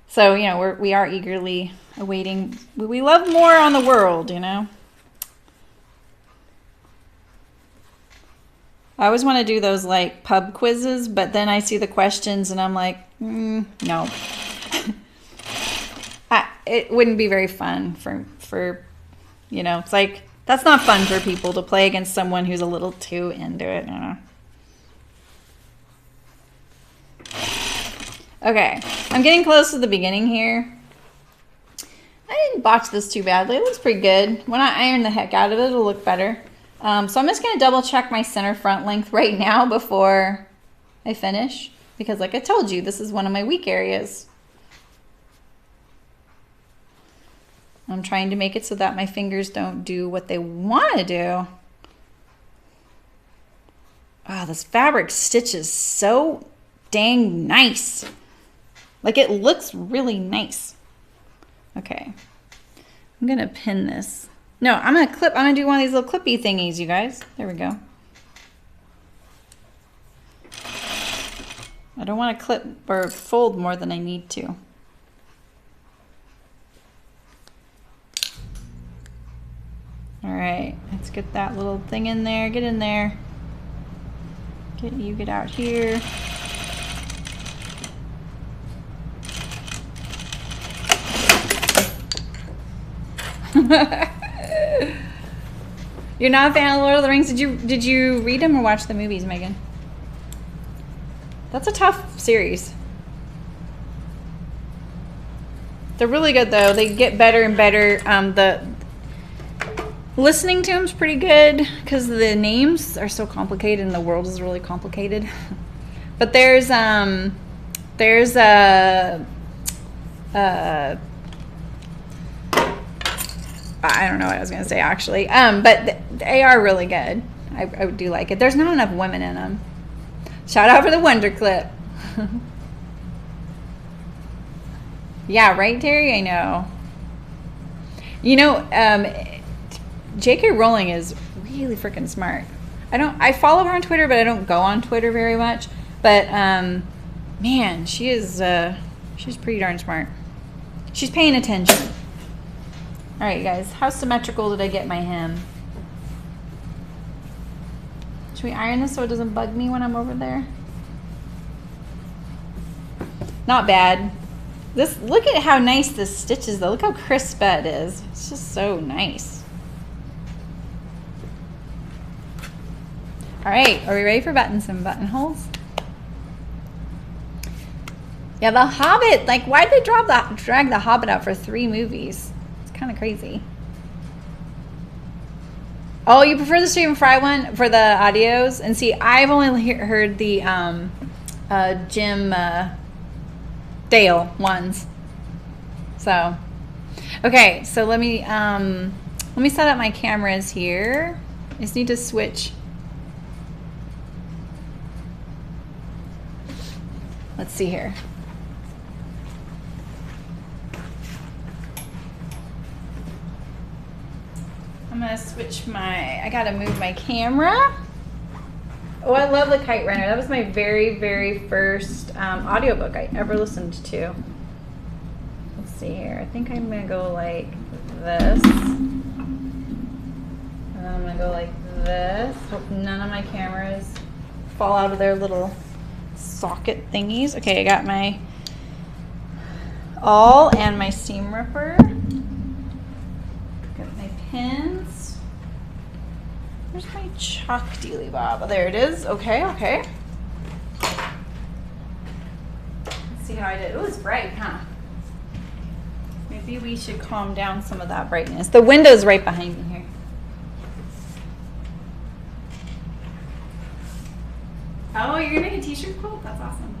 so, you know, we are eagerly awaiting. We love more on the world, you know. I always want to do those like pub quizzes, but then I see the questions and I'm like, no. It wouldn't be very fun for, you know, it's like, that's not fun for people to play against someone who's a little too into it, you know. Okay, I'm getting close to the beginning here. I didn't botch this too badly. It looks pretty good. When I iron the heck out of it, it'll look better. So I'm just going to double check my center front length right now before I finish. Because like I told you, this is one of my weak areas. I'm trying to make it so that my fingers don't do what they want to do. Oh, this fabric stitch is so dang nice. Like it looks really nice. Okay. I'm going to pin this. No, I'm going to do one of these little clippy thingies, you guys. There we go. I don't want to clip or fold more than I need to. All right, let's get that little thing in there. Get in there. Get out here. You're not a fan of Lord of the Rings? Did you read them or watch the movies, Megan? That's a tough series. They're really good though. They get better and better. The listening to them's pretty good because the names are so complicated and the world is really complicated. But there's a I don't know what I was going to say actually. But they are really good. I do like it. There's not enough women in them. Shout out for the Wonder Clip. Yeah, right, Terry? I know. You know, J.K. Rowling is really freaking smart. I follow her on Twitter, but I don't go on Twitter very much. But man, she's pretty darn smart. She's paying attention. All right, guys, how symmetrical did I get my hem? Should we iron this so it doesn't bug me when I'm over there? Not bad. Look at how nice this stitch is though. Look how crisp that is. It's just so nice. All right, are we ready for buttons and buttonholes? Yeah, The Hobbit, like why did they drag The Hobbit out for 3 movies? It's kind of crazy. Oh, you prefer the stream and fry one for the audios? And see, I've only heard the Jim Dale ones. So, okay, so let me set up my cameras here. I just need to switch. Let's see here. I'm gonna switch I gotta move my camera. Oh, I love the Kite Runner. That was my very, very first audiobook I ever listened to. Let's see here. I think I'm gonna go like this. And then I'm gonna go like this. Hope none of my cameras fall out of their little socket thingies. Okay, I got my awl and my seam ripper. Got my pins. Where's my chalk dealy bob? Oh, there it is. Okay, okay. Let's see how I did. Oh, it's bright, huh? Maybe we should calm down some of that brightness. The window's right behind me here. Oh, you're gonna make a t-shirt quote? That's awesome.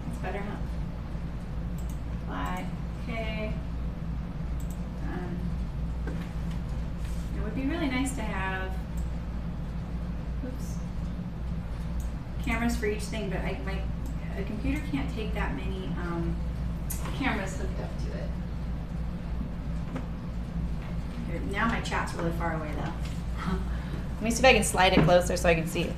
That's better, huh? Fly. Okay. It would be really nice to have cameras for each thing, but a computer can't take that many cameras hooked up to it. Here, now my chat's really far away though. Let me see if I can slide it closer so I can see it.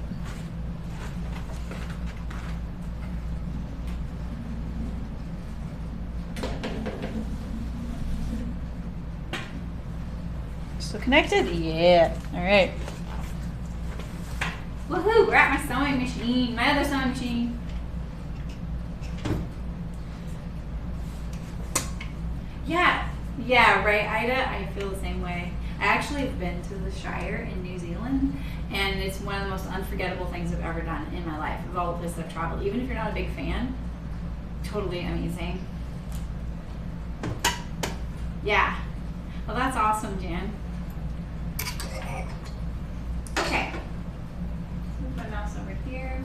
Still connected? Yeah. All right. Woohoo! We're at my sewing machine, my other sewing machine. Yeah, right, Ida. I feel the same way. I actually have been to the Shire in New Zealand, and it's one of the most unforgettable things I've ever done in my life of all the places I've traveled. Even if you're not a big fan, totally amazing. Yeah. Well, that's awesome, Jan. Okay. Move my mouse over here.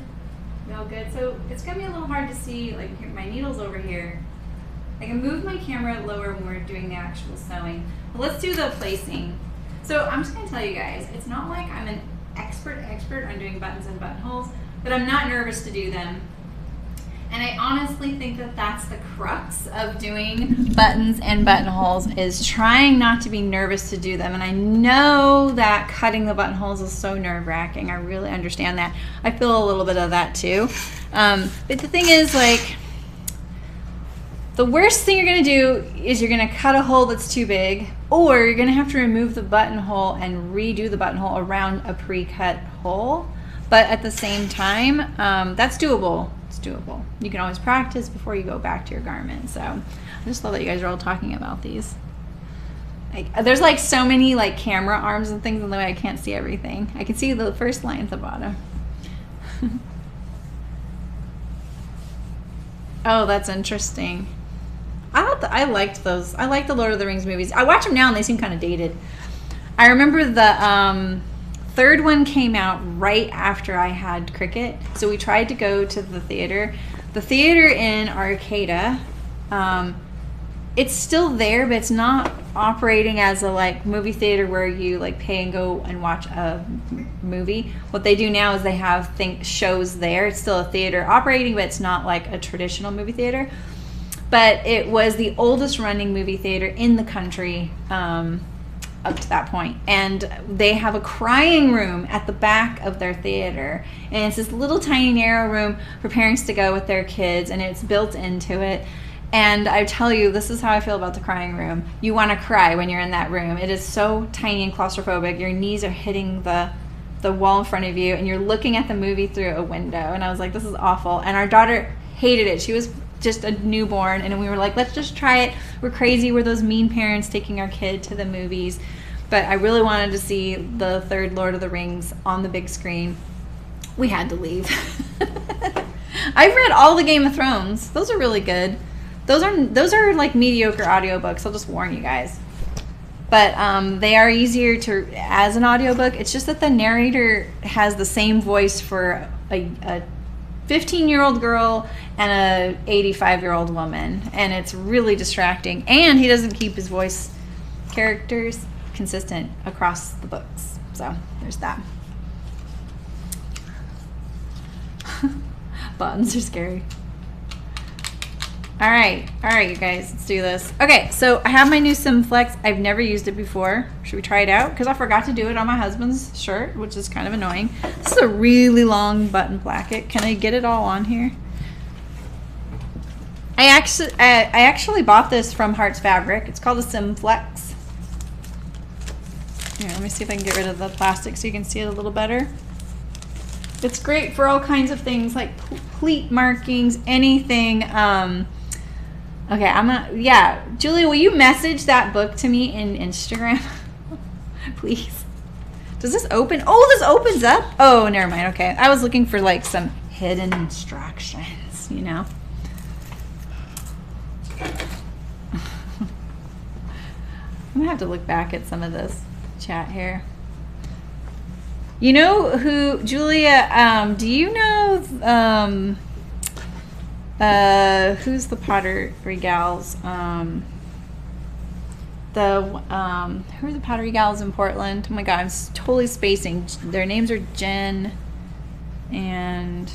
All good. So it's gonna be a little hard to see. Like my needle's over here. I can move my camera lower when we're doing the actual sewing. But let's do the placing. So I'm just gonna tell you guys, it's not like I'm an expert on doing buttons and buttonholes, but I'm not nervous to do them. And I honestly think that that's the crux of doing buttons and buttonholes, is trying not to be nervous to do them. And I know that cutting the buttonholes is so nerve-wracking. I really understand that. I feel a little bit of that too. But the thing is, like, the worst thing you're gonna do is you're gonna cut a hole that's too big, or you're gonna have to remove the buttonhole and redo the buttonhole around a pre-cut hole. But at the same time, that's doable. It's doable. You can always practice before you go back to your garment. So I just love that you guys are all talking about these. Like, there's like so many like camera arms and things in the way I can't see everything. I can see the first line at the bottom. Oh, that's interesting. I liked those. I like the Lord of the Rings movies. I watch them now and they seem kind of dated. I remember the third one came out right after I had cricket, so we tried to go to the theater. The theater in Arcata, it's still there, but it's not operating as a like movie theater where you like pay and go and watch a movie. What they do now is they have shows there. It's still a theater operating, but it's not like a traditional movie theater. But it was the oldest running movie theater in the country up to that point. And they have a crying room at the back of their theater. And it's this little tiny narrow room for parents to go with their kids, and it's built into it. And I tell you, this is how I feel about the crying room. You want to cry when you're in that room. It is so tiny and claustrophobic. Your knees are hitting the wall in front of you, and you're looking at the movie through a window. And I was like, this is awful. And our daughter hated it. She was just a newborn, and we were like, let's just try it. We're crazy. We're those mean parents taking our kid to the movies. But I really wanted to see the third Lord of the Rings on the big screen. We had to leave. I've read all the Game of Thrones. Those are really good. Those are like mediocre audiobooks. I'll just warn you guys. But they are easier to as an audiobook. It's just that the narrator has the same voice for a 15-year-old girl and a 85-year-old woman, and it's really distracting. And he doesn't keep his voice characters consistent across the books. So there's that. Buttons are scary. All right, you guys, let's do this. Okay, so I have my new Simflex. I've never used it before. Should we try it out? Because I forgot to do it on my husband's shirt, which is kind of annoying. This is a really long button placket. Can I get it all on here? I actually bought this from Hart's Fabric. It's called a Simflex. Here, let me see if I can get rid of the plastic so you can see it a little better. It's great for all kinds of things like pleat markings, anything. Okay, yeah, Julia, will you message that book to me in Instagram? Please. Does this open? Oh, this opens up? Oh, never mind. Okay, I was looking for like some hidden instructions, you know? I'm gonna have to look back at some of this chat here. You know who, Julia, do you know, who's the pottery gals? Who are the pottery gals in Portland? Oh my God, I'm totally spacing. Their names are Jen and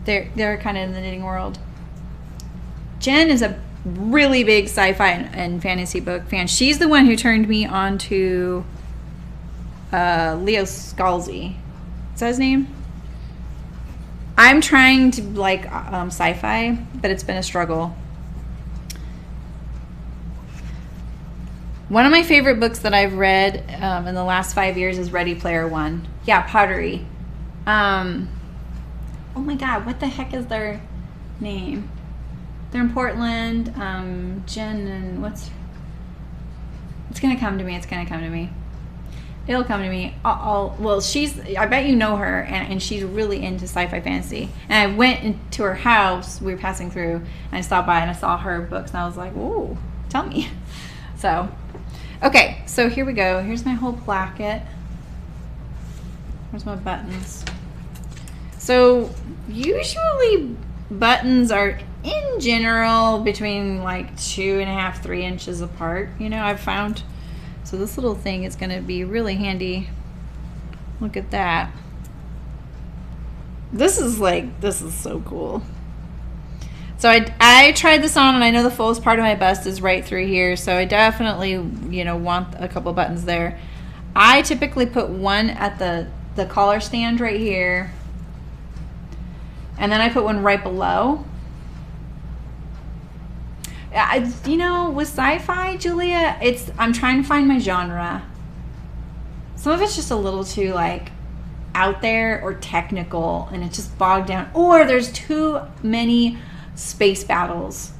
they're kind of in the knitting world. Jen is a really big sci-fi and fantasy book fan. She's the one who turned me on to Leo Scalzi. Is that his name? I'm trying to like sci-fi, but it's been a struggle. One of my favorite books that I've read in the last 5 years is Ready Player One. Yeah, pottery. Oh my God, what the heck is their name? They're in Portland. Jen and it's gonna come to me. It's gonna come to me. It'll come to me. Well, I bet you know her, and she's really into sci-fi fantasy. And I went into her house. We were passing through, and I stopped by and I saw her books, and I was like, "Ooh, tell me." So, okay. So here we go. Here's my whole placket. Where's my buttons? So usually buttons are in general between like 2.5, 3 inches apart, you know, I've found. So this little thing is going to be really handy. Look at that. This is so cool. So I tried this on, and I know the fullest part of my bust is right through here, so I definitely, you know, want a couple buttons there. I typically put one at the collar stand right here, and then I put one right below. You know, with sci-fi, Julia, I'm trying to find my genre. Some of it's just a little too like out there or technical, and it's just bogged down, or there's too many space battles.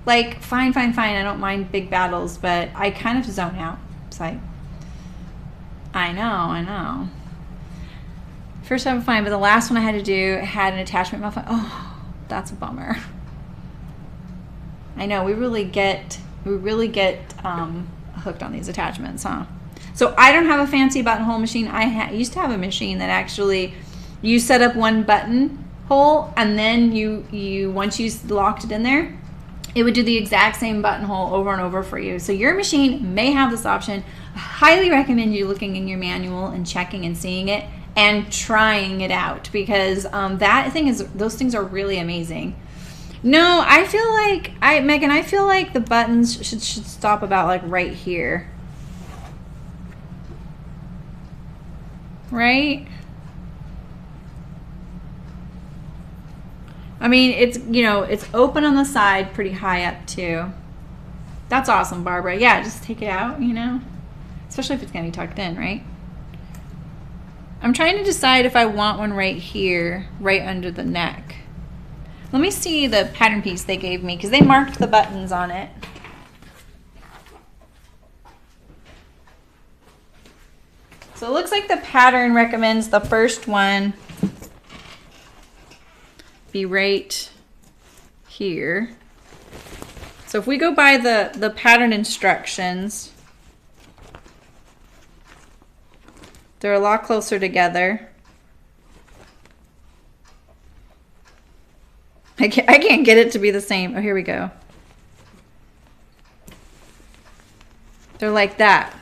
Like, fine, I don't mind big battles, but I kind of zone out. It's like, I know. First time fine, but the last one I had to do had an attachment malfunction. Oh, that's a bummer. I know, we really get hooked on these attachments, huh? So I don't have a fancy buttonhole machine. I used to have a machine that actually, you set up one buttonhole, and then you once you locked it in there, it would do the exact same buttonhole over and over for you. So your machine may have this option. I highly recommend you looking in your manual and checking and seeing it and trying it out, because those things are really amazing. No, I feel like Megan, I feel like the buttons should stop about like right here. Right? I mean, it's, you know, it's open on the side pretty high up too. That's awesome, Barbara. Yeah, just take it out, you know, especially if it's going to be tucked in, right? I'm trying to decide if I want one right here, right under the neck. Let me see the pattern piece they gave me because they marked the buttons on it. So it looks like the pattern recommends the first one be right here. So if we go by the pattern instructions, they're a lot closer together. I can't get it to be the same. Oh, here we go. They're like that.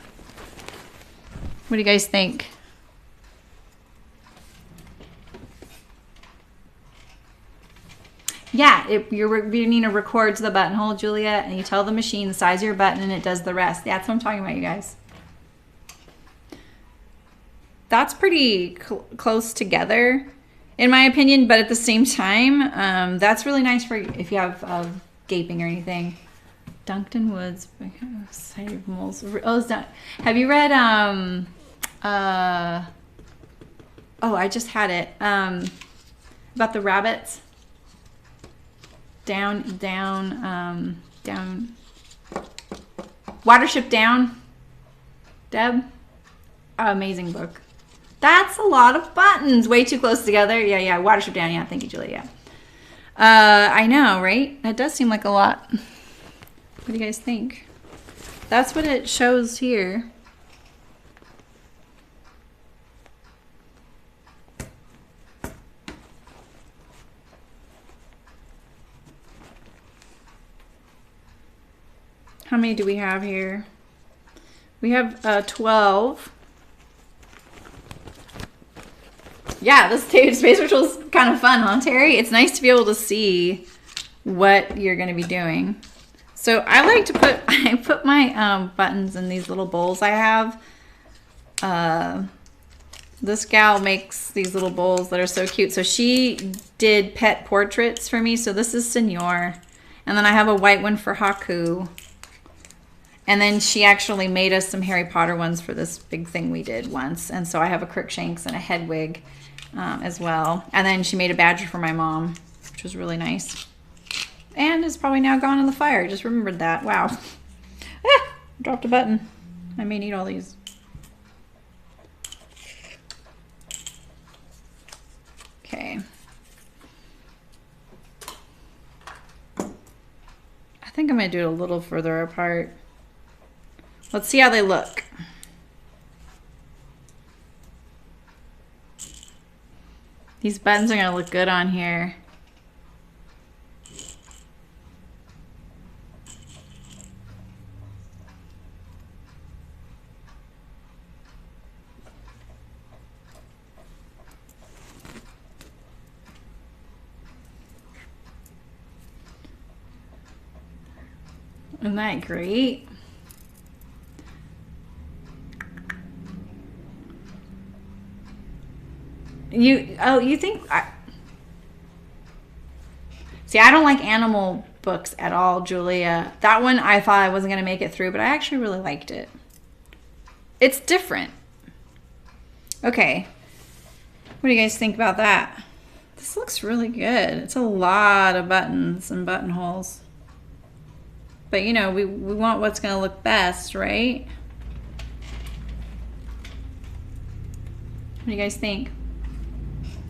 What do you guys think? Yeah, Nina records the buttonhole, Julia, and you tell the machine the size of your button and it does the rest. That's what I'm talking about, you guys. That's pretty close together, in my opinion, but at the same time, that's really nice for if you have gaping or anything. Duncan Woods, Side Moles. Oh, it's not. Have you read, oh, I just had it, about the rabbits? Down, Watership Down, Deb? Oh, amazing book. That's a lot of buttons. Way too close together. Yeah. Watership Down. Yeah, thank you, Julia. Yeah. I know, right? That does seem like a lot. What do you guys think? That's what it shows here. How many do we have here? We have 12. Yeah, this Space Ritual is kind of fun, huh, Terry? It's nice to be able to see what you're going to be doing. So I like to put my buttons in these little bowls I have. This gal makes these little bowls that are so cute. So she did pet portraits for me. So this is Senor. And then I have a white one for Haku. And then she actually made us some Harry Potter ones for this big thing we did once. And so I have a Crookshanks and a Hedwig as well. And then she made a badger for my mom, which was really nice. And it's probably now gone in the fire. Just remembered that. Wow. Ah, dropped a button. I may need all these. Okay. I think I'm going to do it a little further apart. Let's see how they look. These buttons are going to look good on here. Isn't that great? You think see, I don't like animal books at all, Julia. That one I thought I wasn't going to make it through, but I actually really liked it. It's different. Okay. What do you guys think about that? This looks really good. It's a lot of buttons and buttonholes. But you know, we want what's going to look best, right? What do you guys think?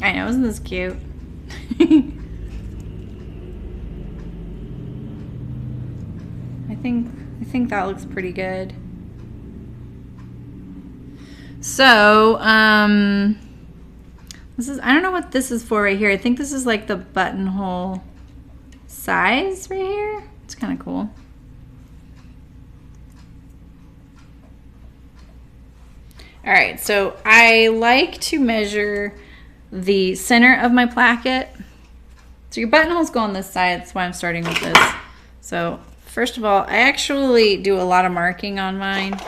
I know, isn't this cute? I think that looks pretty good. So, this is, I don't know what this is for right here. I think this is like the buttonhole size right here. It's kind of cool. All right, so I like to measure the center of my placket. So your buttonholes go on this side. That's why I'm starting with this. So first of all, I actually do a lot of marking on mine.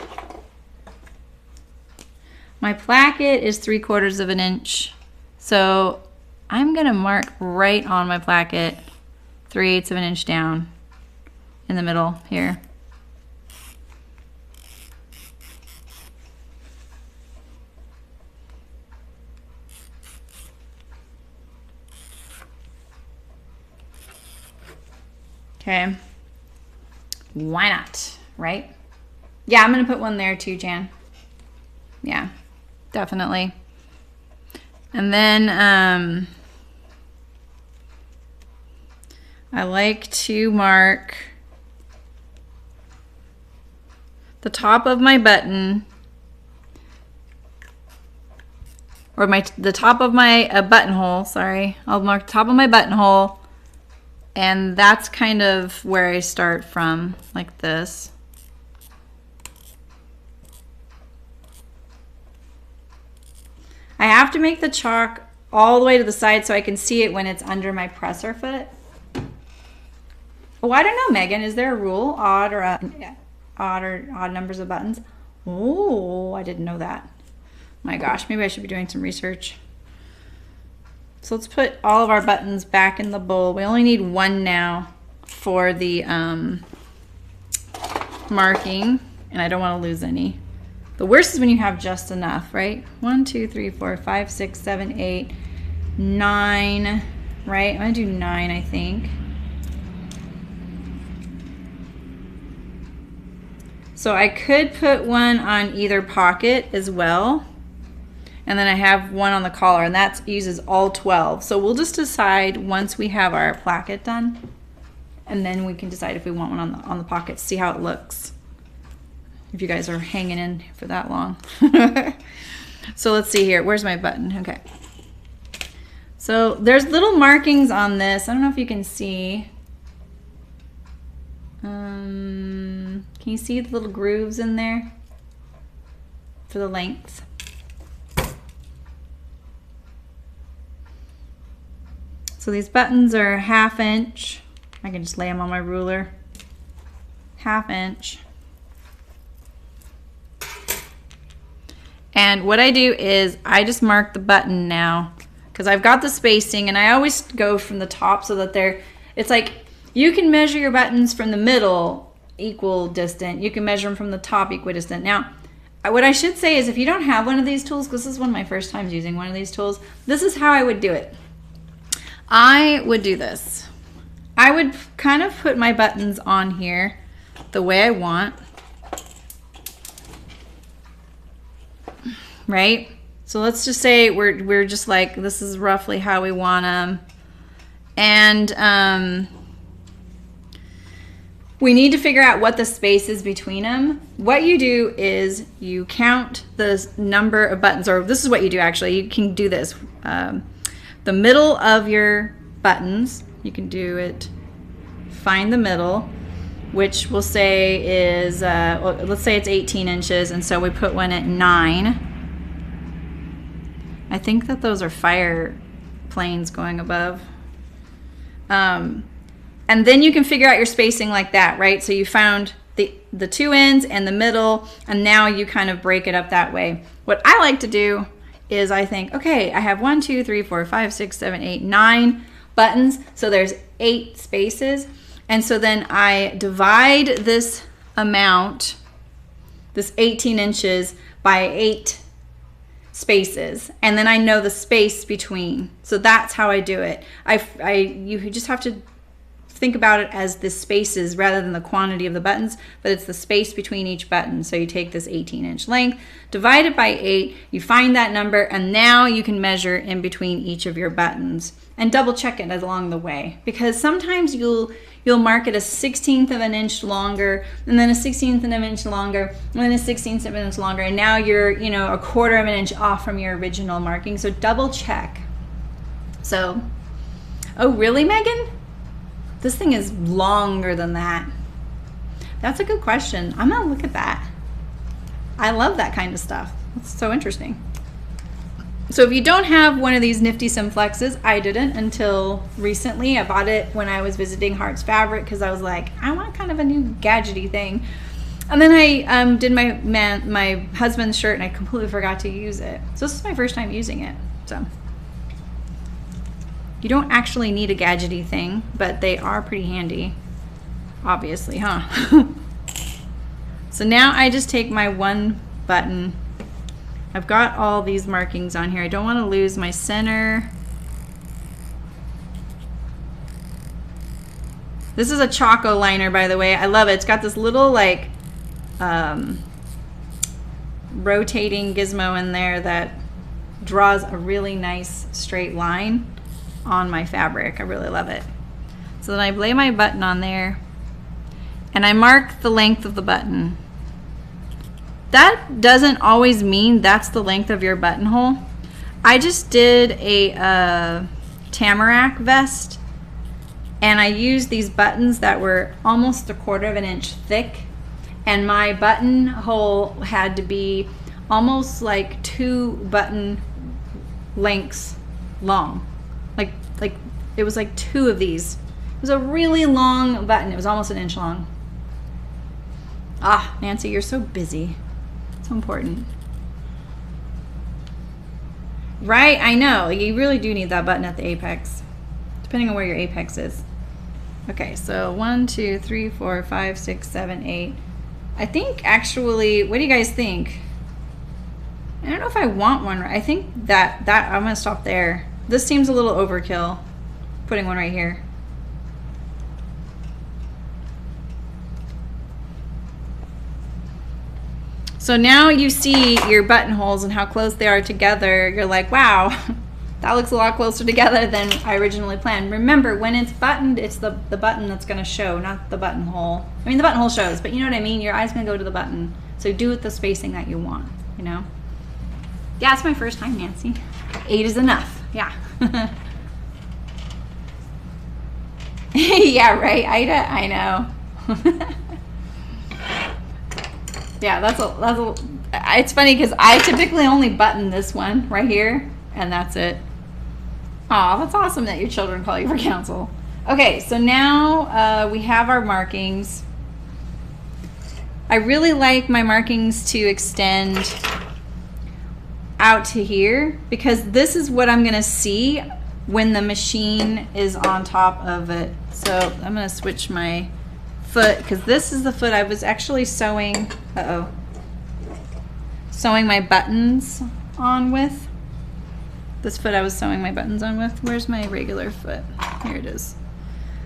My placket is 3/4 of an inch. So I'm gonna mark right on my placket, 3/8 of an inch down in the middle here. Okay. Why not, right? Yeah, I'm going to put one there too, Jan. Yeah, definitely. And then I like to mark the top of my button, or the top of my buttonhole, sorry. I'll mark the top of my buttonhole, and that's kind of where I start from, like this. I have to make the chalk all the way to the side so I can see it when it's under my presser foot. Oh, I don't know, Megan. Is there a rule? Odd numbers of buttons? Oh, I didn't know that. My gosh, maybe I should be doing some research. So let's put all of our buttons back in the bowl. We only need one now for the marking, and I don't want to lose any. The worst is when you have just enough, right? 1, 2, 3, 4, 5, 6, 7, 8, 9, right? I'm gonna do 9, I think. So I could put one on either pocket as well. And then I have one on the collar, and that uses all 12. So we'll just decide once we have our placket done, and then we can decide if we want one on the pocket, see how it looks. If you guys are hanging in for that long. So let's see here. Where's my button? Okay. So there's little markings on this. I don't know if you can see. Can you see the little grooves in there for the length? So these buttons are 1/2 inch. I can just lay them on my ruler. 1/2 inch. And what I do is I just mark the button now because I've got the spacing, and I always go from the top so that it's like you can measure your buttons from the middle equal distant. You can measure them from the top equidistant. Now, what I should say is if you don't have one of these tools, because this is one of my first times using one of these tools, this is how I would do it. I would do this. I would kind of put my buttons on here the way I want. Right? So let's just say we're just like, this is roughly how we want them. And we need to figure out what the space is between them. What you do is you count the number of buttons, or this is what you do actually. You can do this. The middle of your buttons, you can do it, find the middle, which we'll say is, well, let's say it's 18 inches, and so we put one at 9. I think that those are fire planes going above. And then you can figure out your spacing like that, right? So you found the two ends and the middle, and now you kind of break it up that way. What I like to do is I think, okay, I have 1, 2, 3, 4, 5, 6, 7, 8, 9 buttons. So there's 8 spaces. And so then I divide this amount, this 18 inches, by 8 spaces, and then I know the space between. So that's how I do it. You just have to think about it as the spaces rather than the quantity of the buttons, but it's the space between each button. So you take this 18-inch length, divide it by 8, you find that number, and now you can measure in between each of your buttons and double check it along the way, because sometimes you'll mark it a 1/16 of an inch longer, and then a 1/16 of an inch longer, and then a 1/16 of an inch longer, and now you're, you know, 1/4 of an inch off from your original marking. So double check. So, oh really, Megan? This thing is longer than that. That's a good question. I'm gonna look at that. I love that kind of stuff. It's so interesting. So if you don't have one of these nifty Simplexes, I didn't until recently. I bought it when I was visiting Hart's Fabric because I was like, I want kind of a new gadgety thing. And then I did my husband's shirt, and I completely forgot to use it. So this is my first time using it. So you don't actually need a gadgety thing, but they are pretty handy, obviously, huh? So now I just take my one button. I've got all these markings on here. I don't want to lose my center. This is a Choco liner, by the way. I love it. It's got this little like rotating gizmo in there that draws a really nice straight line on my fabric. I really love it. So then I lay my button on there and I mark the length of the button. That doesn't always mean that's the length of your buttonhole. I just did a tamarack vest and I used these buttons that were almost 1/4 inch thick, and my buttonhole had to be almost like 2 button lengths long. Like it was like 2 of these. It was a really long button. It was almost 1 inch long. Ah, Nancy, you're so busy. So important. Right, I know. You really do need that button at the apex, depending on where your apex is. Okay, so 1, 2, 3, 4, 5, 6, 7, 8. I think actually, what do you guys think? I don't know if I want one. I think that I'm gonna stop there. This seems a little overkill, putting one right here. So now you see your buttonholes and how close they are together. You're like, wow, that looks a lot closer together than I originally planned. Remember, when it's buttoned, it's the button that's gonna show, not the buttonhole. I mean, the buttonhole shows, but you know what I mean? Your eye's gonna go to the button. So do it the spacing that you want, you know? Yeah, it's my first time, Nancy. 8 is enough, yeah. Yeah, right, Ida, I know. Yeah, it's funny because I typically only button this one right here, and that's it. Aw, that's awesome that your children call you for counsel. Okay, so now we have our markings. I really like my markings to extend out to here because this is what I'm gonna see when the machine is on top of it. So I'm gonna switch my foot because this is the foot I was actually sewing my buttons on with. This foot I was sewing my buttons on with. Where's my regular foot? Here it is.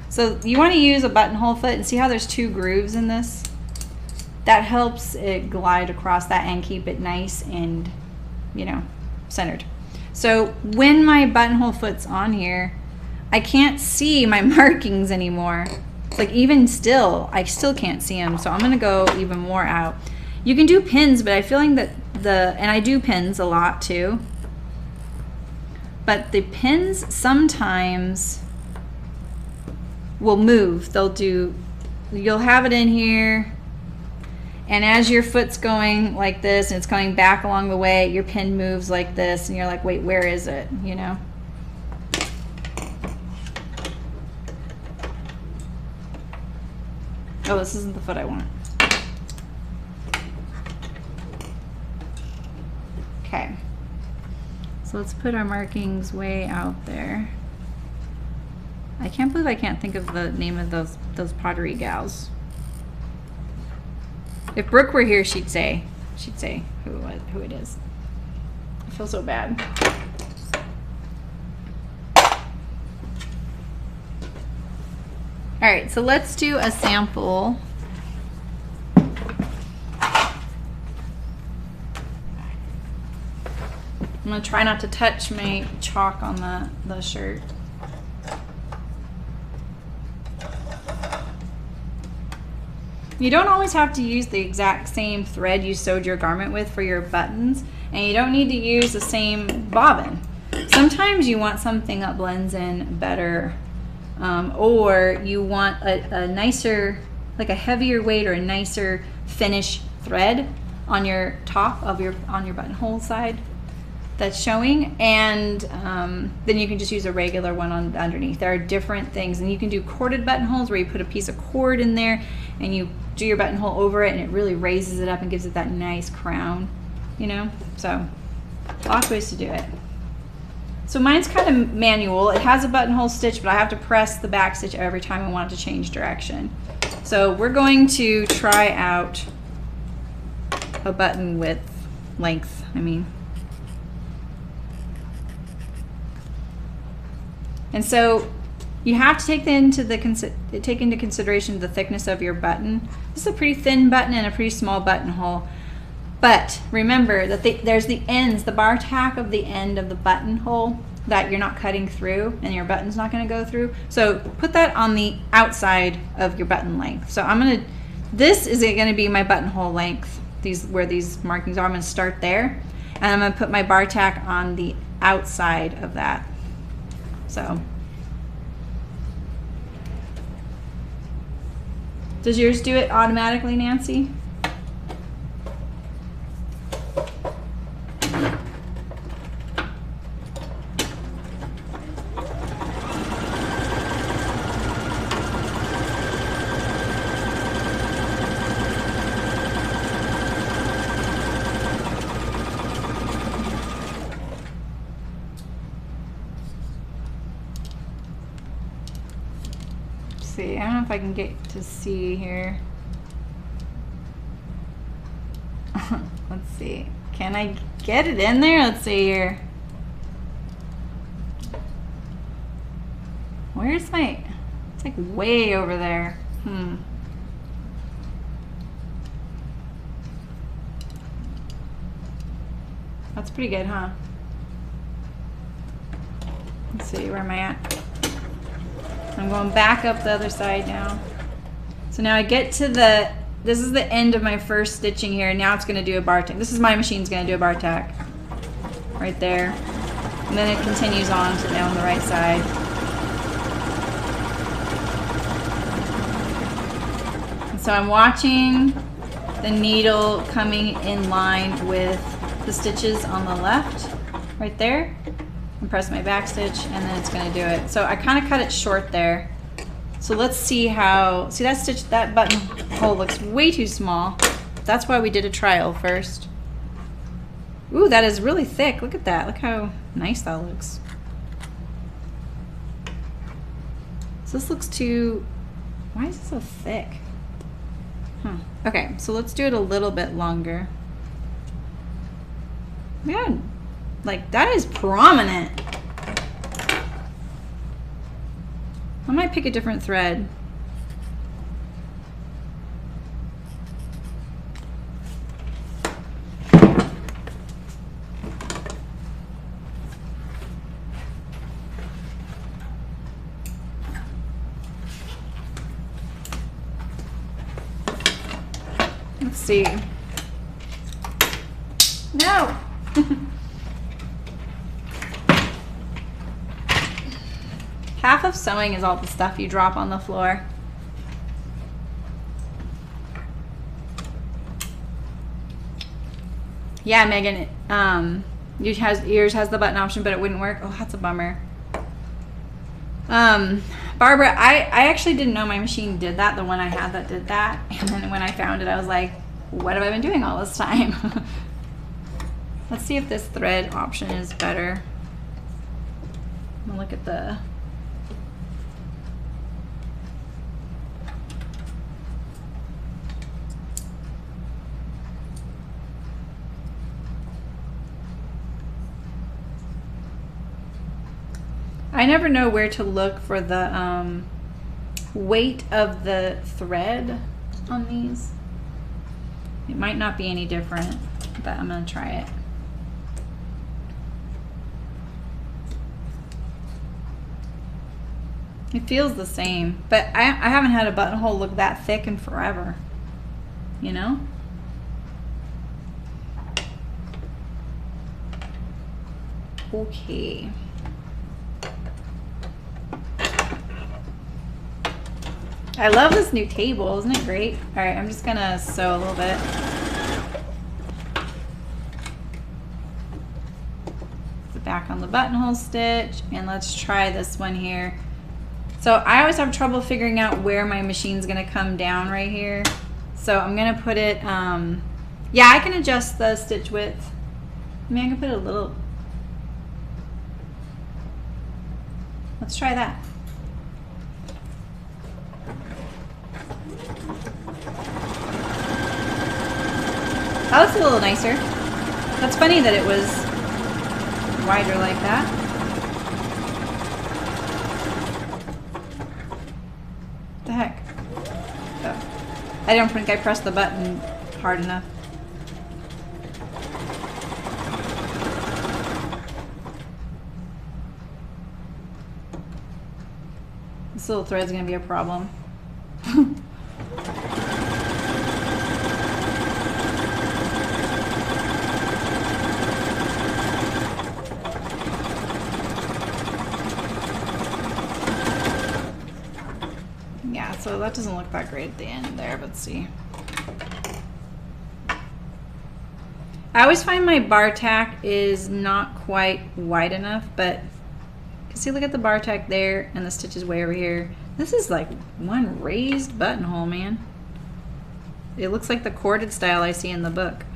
So you want to use a buttonhole foot, and see how there's 2 grooves in this? That helps it glide across that and keep it nice and, you know, centered. So when my buttonhole foot's on here, I can't see my markings anymore. It's like even still, I still can't see them. So I'm gonna go even more out. You can do pins, but I feel like and I do pins a lot too. But the pins sometimes will move. You'll have it in here, and as your foot's going like this and it's coming back along the way, your pin moves like this, and you're like, wait, where is it? You know? Oh, this isn't the foot I want. Okay. So let's put our markings way out there. I can't believe I can't think of the name of those pottery gals. If Brooke were here, she'd say who it is. I feel so bad. All right, so let's do a sample. I'm gonna try not to touch my chalk on the shirt. You don't always have to use the exact same thread you sewed your garment with for your buttons, and you don't need to use the same bobbin. Sometimes you want something that blends in better, or you want a nicer, like a heavier weight or a nicer finish thread on your top of on your buttonhole side that's showing, and then you can just use a regular one on underneath. There are different things, and you can do corded buttonholes where you put a piece of cord in there and you do your buttonhole over it, and it really raises it up and gives it that nice crown, you know? So lots of ways to do it. So mine's kind of manual. It has a buttonhole stitch, but I have to press the back stitch every time I want it to change direction. So we're going to try out a button width, length, I mean. And so You have to take into consideration the thickness of your button. This is a pretty thin button and a pretty small buttonhole. But remember that there's the ends, the bar tack of the end of the buttonhole that you're not cutting through and your button's not going to go through. So put that on the outside of your button length. So this is going to be my buttonhole length, where these markings are. I'm going to start there, and I'm going to put my bar tack on the outside of that. So does yours do it automatically, Nancy? See, I don't know if I can get to see here. Let's see. Can I get it in there? Let's see here. Where's my... It's like way over there. That's pretty good, huh? Let's see, where am I at? I'm going back up the other side now. So now I get to this is the end of my first stitching here. Now it's going to do a bar tack. This is my machine's going to do a bar tack. Right there. And then it continues on to down the right side. And so I'm watching the needle coming in line with the stitches on the left. Right there. And press my back stitch, and then it's going to do it. So I kind of cut it short there. So let's see how, see that stitch, that buttonhole looks way too small. That's why we did a trial first. Ooh, that is really thick. Look at that. Look how nice that looks. So this looks too, why is it so thick? Okay, so let's do it a little bit longer. Yeah. Like, that is prominent. I might pick a different thread. Let's see. No! Half of sewing is all the stuff you drop on the floor. Yeah, Megan, yours has the button option, but it wouldn't work. Oh, that's a bummer. Barbara, I actually didn't know my machine did that, the one I had that did that. And then when I found it, I was like, what have I been doing all this time? Let's see if this thread option is better. I'm gonna look at the... I never know where to look for the weight of the thread on these. It might not be any different, but I'm going to try it. It feels the same, but I haven't had a buttonhole look that thick in forever, you know? Okay. I love this new table, isn't it great? All right, I'm just gonna sew a little bit. Back on the buttonhole stitch, and let's try this one here. So I always have trouble figuring out where my machine's gonna come down right here. So I'm gonna put it, yeah, I can adjust the stitch width. I mean, I can put it a little. Let's try that. That looks a little nicer. That's funny that it was wider like that. I don't think I pressed the button hard enough. This little thread's gonna be a problem. Yeah, so that doesn't look that great at the end there, but see. I always find my bar tack is not quite wide enough, but you see, look at the bar tack there, and the stitch is way over here. This is like one raised buttonhole, man. It looks like the corded style I see in the book.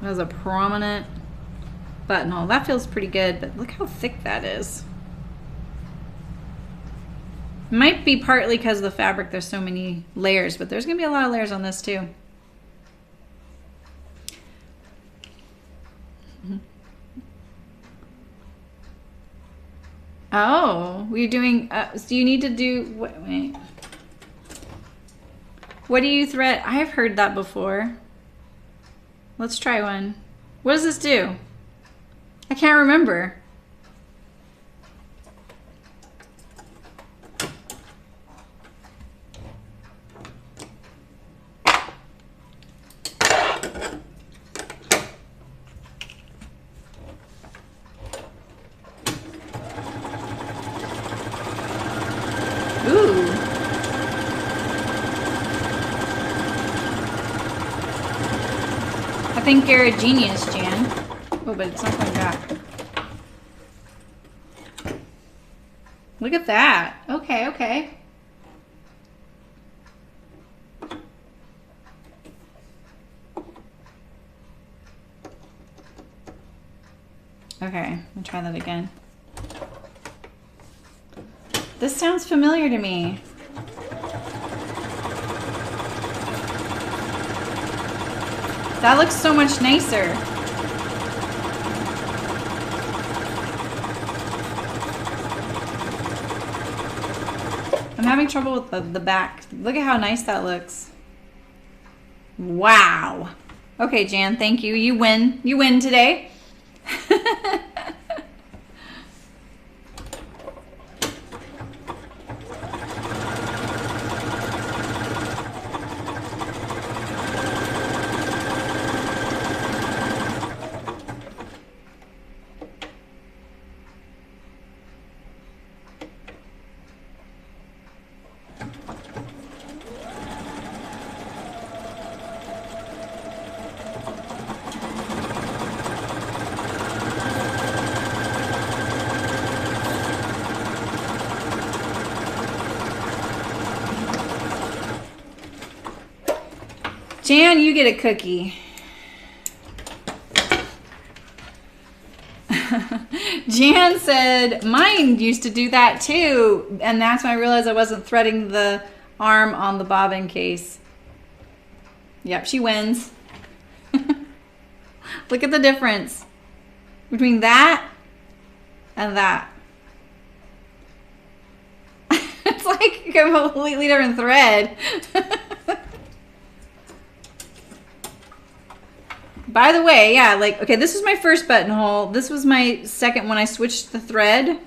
That was a prominent buttonhole. That feels pretty good, but look how thick that is. Might be partly because of the fabric, there's so many layers, but there's gonna be a lot of layers on this too. Oh, we're doing, so you need to do, wait. What do you thread? I have heard that before. Let's try one. What does this do? I can't remember. I think you're a genius, Jan. Oh, but it's not coming back. Look at that. Okay, okay. Okay, I'll try that again. This sounds familiar to me. That looks so much nicer. I'm having trouble with the back. Look at how nice that looks. Wow. Okay, Jan, thank you. You win. You win today. Jan, you get a cookie. Jan said, mine used to do that too. And that's when I realized I wasn't threading the arm on the bobbin case. Yep, she wins. Look at the difference between that and that. It's like a completely different thread. By the way, yeah, like, okay, this was my first buttonhole. This was my second when I switched the thread.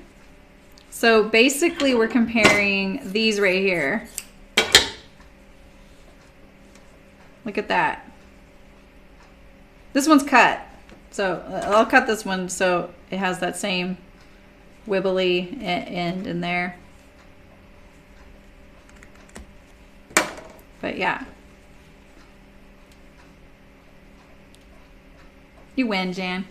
So basically we're comparing these right here. Look at that. This one's cut. So I'll cut this one so it has that same wibbly end in there. But yeah. You win, Jan.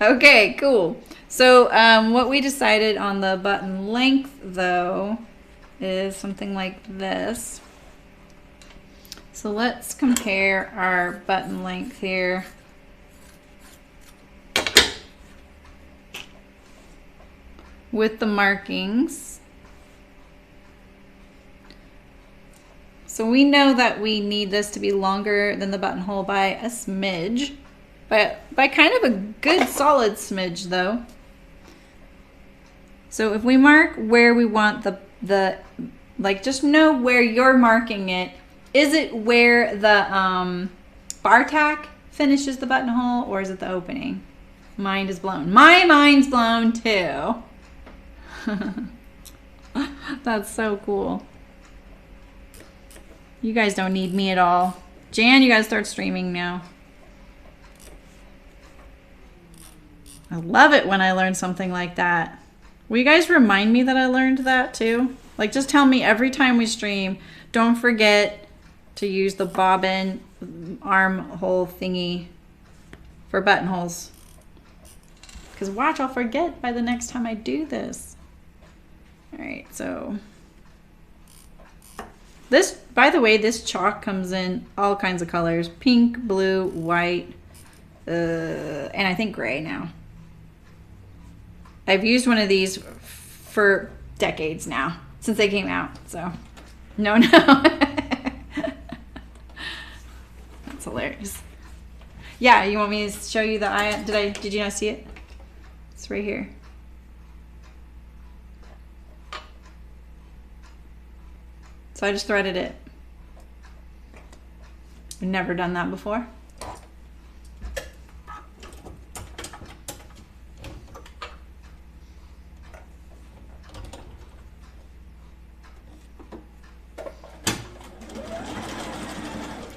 Okay, cool. So what we decided on the button length, though, is something like this. So let's compare our button length here. With the markings. So we know that we need this to be longer than the buttonhole by a smidge, but by kind of a good solid smidge though. So if we mark where we want the like, just know where you're marking it. Is it where the bar tack finishes the buttonhole, or is it the opening? Mind is blown. My mind's blown too. That's so cool. You guys don't need me at all. Jan, you gotta start streaming now. I love it when I learn something like that. Will you guys remind me that I learned that too? Like, just tell me every time we stream, don't forget to use the bobbin armhole thingy for buttonholes. Because watch, I'll forget by the next time I do this. All right, so this, by the way, this chalk comes in all kinds of colors: pink, blue, white, and I think gray now. I've used one of these for decades now, since they came out. So, no. That's hilarious. Yeah, you want me to show you the eye? Did you not see it? It's right here. So I just threaded it. I've never done that before.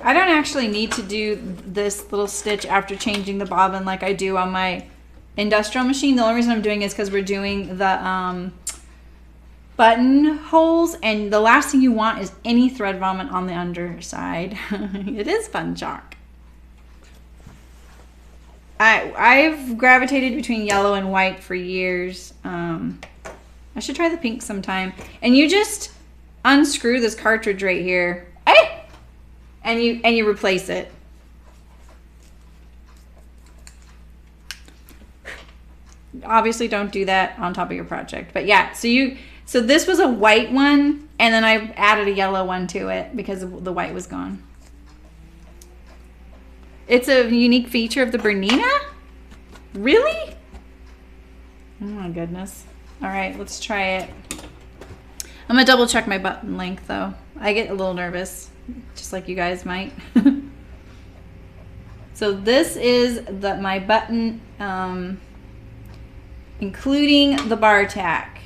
I don't actually need to do this little stitch after changing the bobbin like I do on my industrial machine. The only reason I'm doing it is because we're doing the buttonholes, and the last thing you want is any thread vomit on the underside. It is fun chalk. I've gravitated between yellow and white for years. I should try the pink sometime. And you just unscrew this cartridge right here. Hey! And you replace it. Obviously don't do that on top of your project. But yeah, so this was a white one, and then I added a yellow one to it because the white was gone. It's a unique feature of the Bernina? Really? Oh my goodness. All right, let's try it. I'm gonna double check my button length though. I get a little nervous, just like you guys might. So this is my button, including the bar tack.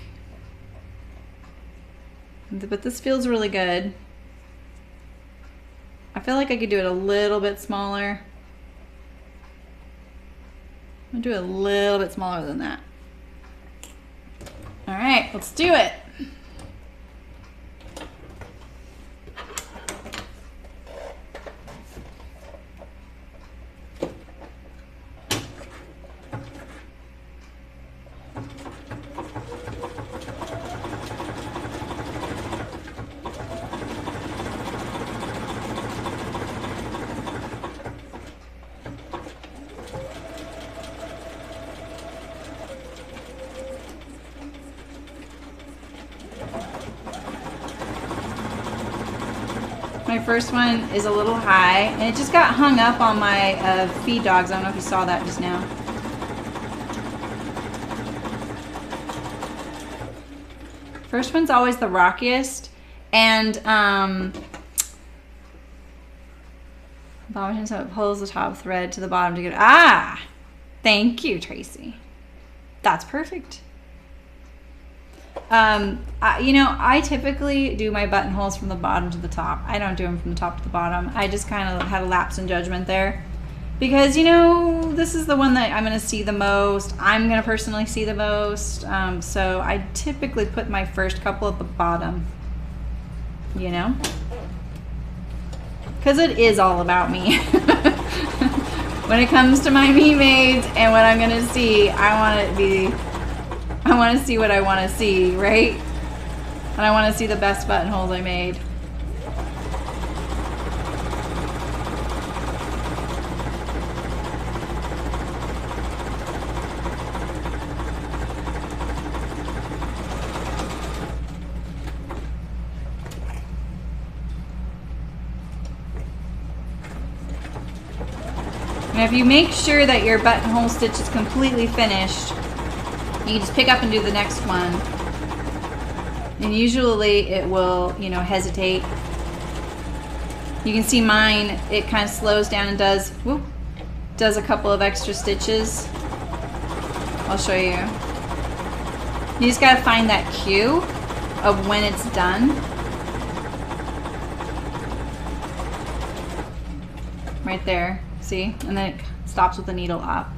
But this feels really good. I feel like I could do it a little bit smaller. I'm gonna do it a little bit smaller than that. All right, let's do it. My first one is a little high, and it just got hung up on my feed dogs. I don't know if you saw that just now. First one's always the rockiest, and so it pulls the top thread to the bottom to get. Ah, thank you, Tracy. That's perfect. You know, I typically do my buttonholes from the bottom to the top. I don't do them from the top to the bottom. I just kind of had a lapse in judgment there. Because, you know, this is the one that I'm going to see the most. I'm going to personally see the most. So I typically put my first couple at the bottom. You know? Because it is all about me. When it comes to my me-mades and what I'm going to see, I want to see what I want to see, right? And I want to see the best buttonholes I made. And if you make sure that your buttonhole stitch is completely finished, You just pick up and do the next one. And usually it will, you know, hesitate. You can see mine, it kind of slows down and does a couple of extra stitches. I'll show you. You just gotta find that cue of when it's done. Right there, see? And then it stops with the needle up.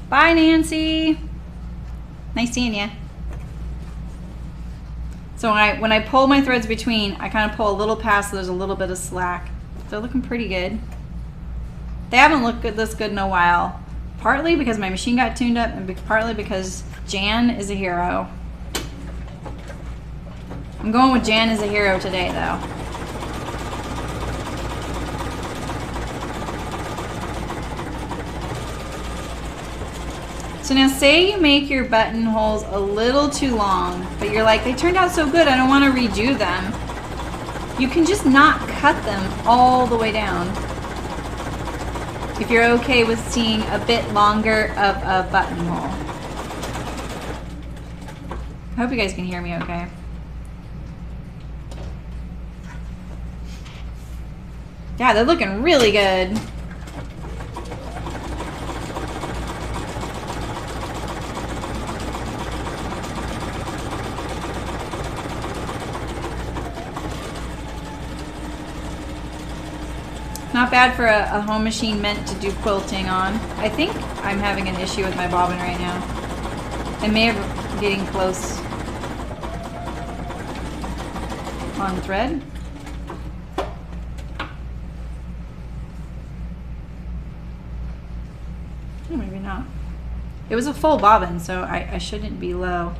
Bye, Nancy. Nice seeing you. So when I pull my threads between, I kind of pull a little past so there's a little bit of slack. They're looking pretty good. They haven't looked this good in a while. Partly because my machine got tuned up and partly because Jan is a hero. I'm going with Jan is a hero today though. So now say you make your buttonholes a little too long, but you're like, they turned out so good, I don't want to redo them. You can just not cut them all the way down. If you're okay with seeing a bit longer of a buttonhole. I hope you guys can hear me okay. Yeah, they're looking really good. Not bad for a home machine meant to do quilting on. I think I'm having an issue with my bobbin right now. I may have getting close on thread. Oh, maybe not. It was a full bobbin, so I shouldn't be low.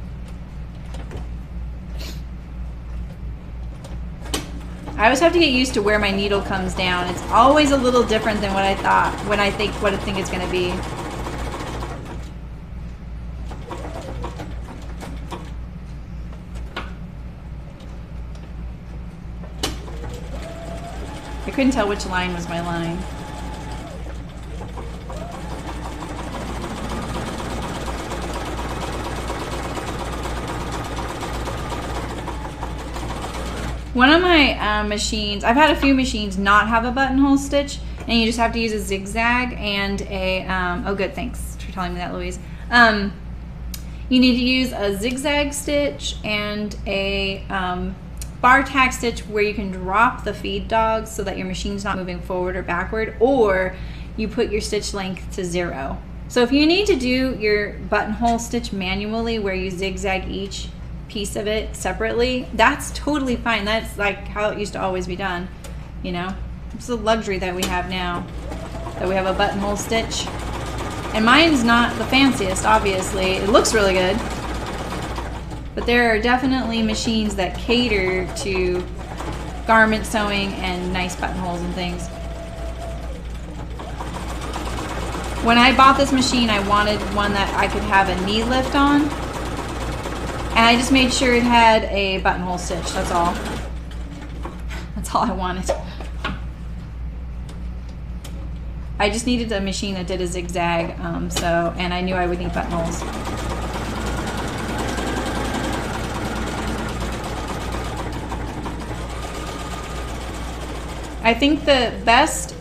I always have to get used to where my needle comes down. It's always a little different than what I thought, what I think it's gonna be. I couldn't tell which line was my line. One of my machines, I've had a few machines not have a buttonhole stitch, and you just have to use a zigzag and a, oh good, thanks for telling me that, Louise. You need to use a zigzag stitch and a bar tack stitch where you can drop the feed dogs so that your machine's not moving forward or backward, or you put your stitch length to 0. So if you need to do your buttonhole stitch manually where you zigzag each piece of it separately, that's totally fine. That's like how it used to always be done, you know. It's a luxury that we have now, that we have a buttonhole stitch. And mine's not the fanciest, obviously. It looks really good, but there are definitely machines that cater to garment sewing and nice buttonholes and things. When I bought this machine, I wanted one that I could have a knee lift on. And I just made sure it had a buttonhole stitch, that's all. That's all I wanted. I just needed a machine that did a zigzag, and I knew I would need buttonholes. I think the best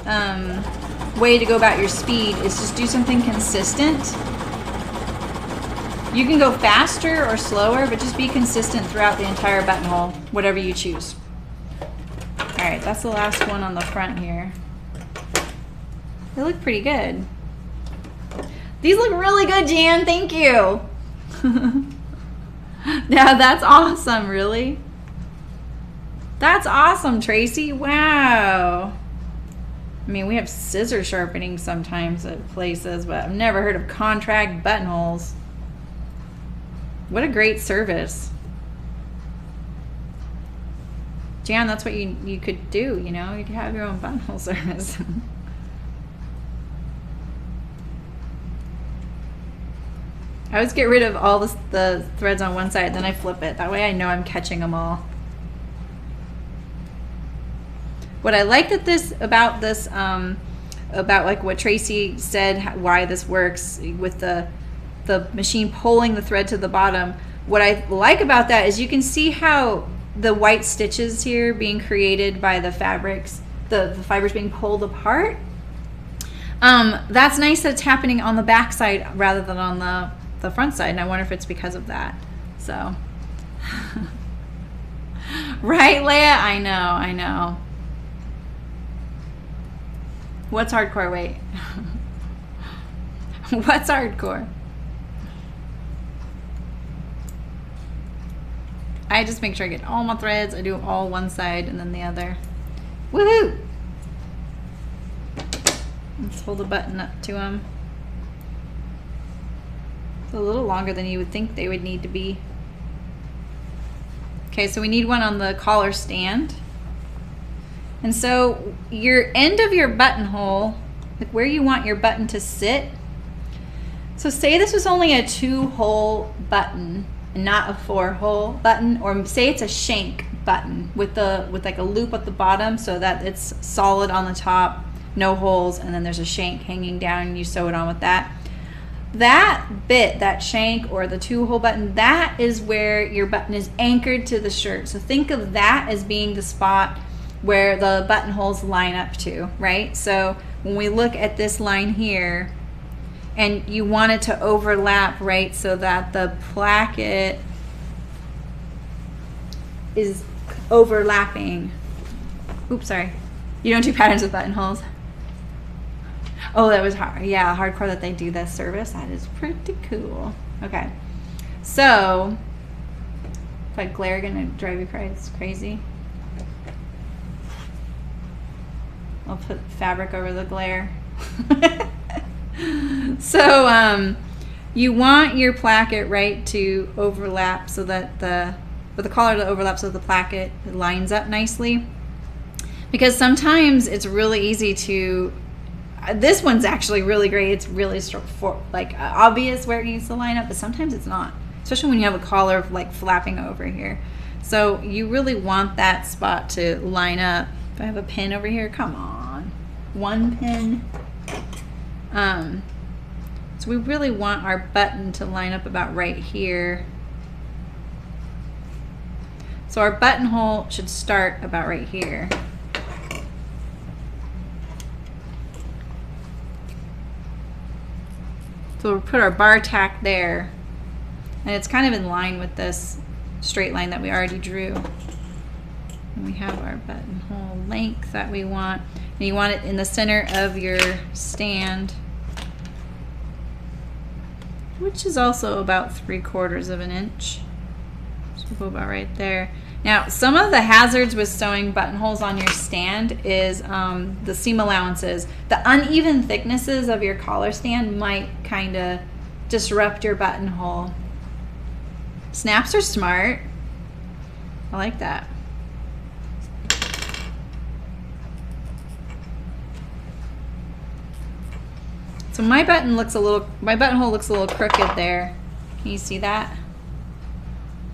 way to go about your speed is just do something consistent. You can go faster or slower, but just be consistent throughout the entire buttonhole, whatever you choose. All right, that's the last one on the front here. They look pretty good. These look really good, Jan, thank you. Yeah, that's awesome, really. That's awesome, Tracy, wow. I mean, we have scissor sharpening sometimes at places, but I've never heard of contract buttonholes. What a great service. Jan, that's what you could do, you know? You could have your own buttonhole service. I always get rid of all the threads on one side, then I flip it. That way I know I'm catching them all. What I like about like what Tracy said, why this works with the the machine pulling the thread to the bottom. What I like about that is you can see how the white stitches here being created by the fabrics, the fibers being pulled apart. That's nice that it's happening on the back side rather than on the front side, and I wonder if it's because of that. So, right, Leia? I know. What's hardcore? Wait. What's hardcore? I just make sure I get all my threads. I do all one side and then the other. Woohoo! Let's hold the button up to them. It's a little longer than you would think they would need to be. Okay, so we need one on the collar stand. And so your end of your buttonhole, like where you want your button to sit. So say this was only a 2-hole button and not a 4-hole button, or say it's a shank button with like a loop at the bottom so that it's solid on the top, no holes, and then there's a shank hanging down and you sew it on with that. That bit, that shank or the 2-hole button, that is where your button is anchored to the shirt. So think of that as being the spot where the buttonholes line up to, right? So when we look at this line here, and you want it to overlap, right, so that the placket is overlapping. Oops, sorry. You don't do patterns with buttonholes. Oh, that was hard. Yeah, hardcore that they do this service. That is pretty cool. Okay. So, is that glare gonna drive you crazy? I'll put fabric over the glare. So you want your placket, right, to overlap so that the collar to overlap so the placket lines up nicely. Because sometimes it's really easy to, this one's actually really great. It's really obvious where it needs to line up, but sometimes it's not, especially when you have a collar like flapping over here. So you really want that spot to line up. If I have a pin over here, come on, one pin. So we really want our button to line up about right here. So our buttonhole should start about right here. So we'll put our bar tack there, and it's kind of in line with this straight line that we already drew. And we have our buttonhole length that we want, and you want it in the center of your stand, which is also about 3/4 of an inch. So we'll go about right there. Now, some of the hazards with sewing buttonholes on your stand is the seam allowances. The uneven thicknesses of your collar stand might kind of disrupt your buttonhole. Snaps are smart. I like that. So my buttonhole looks a little crooked there. Can you see that?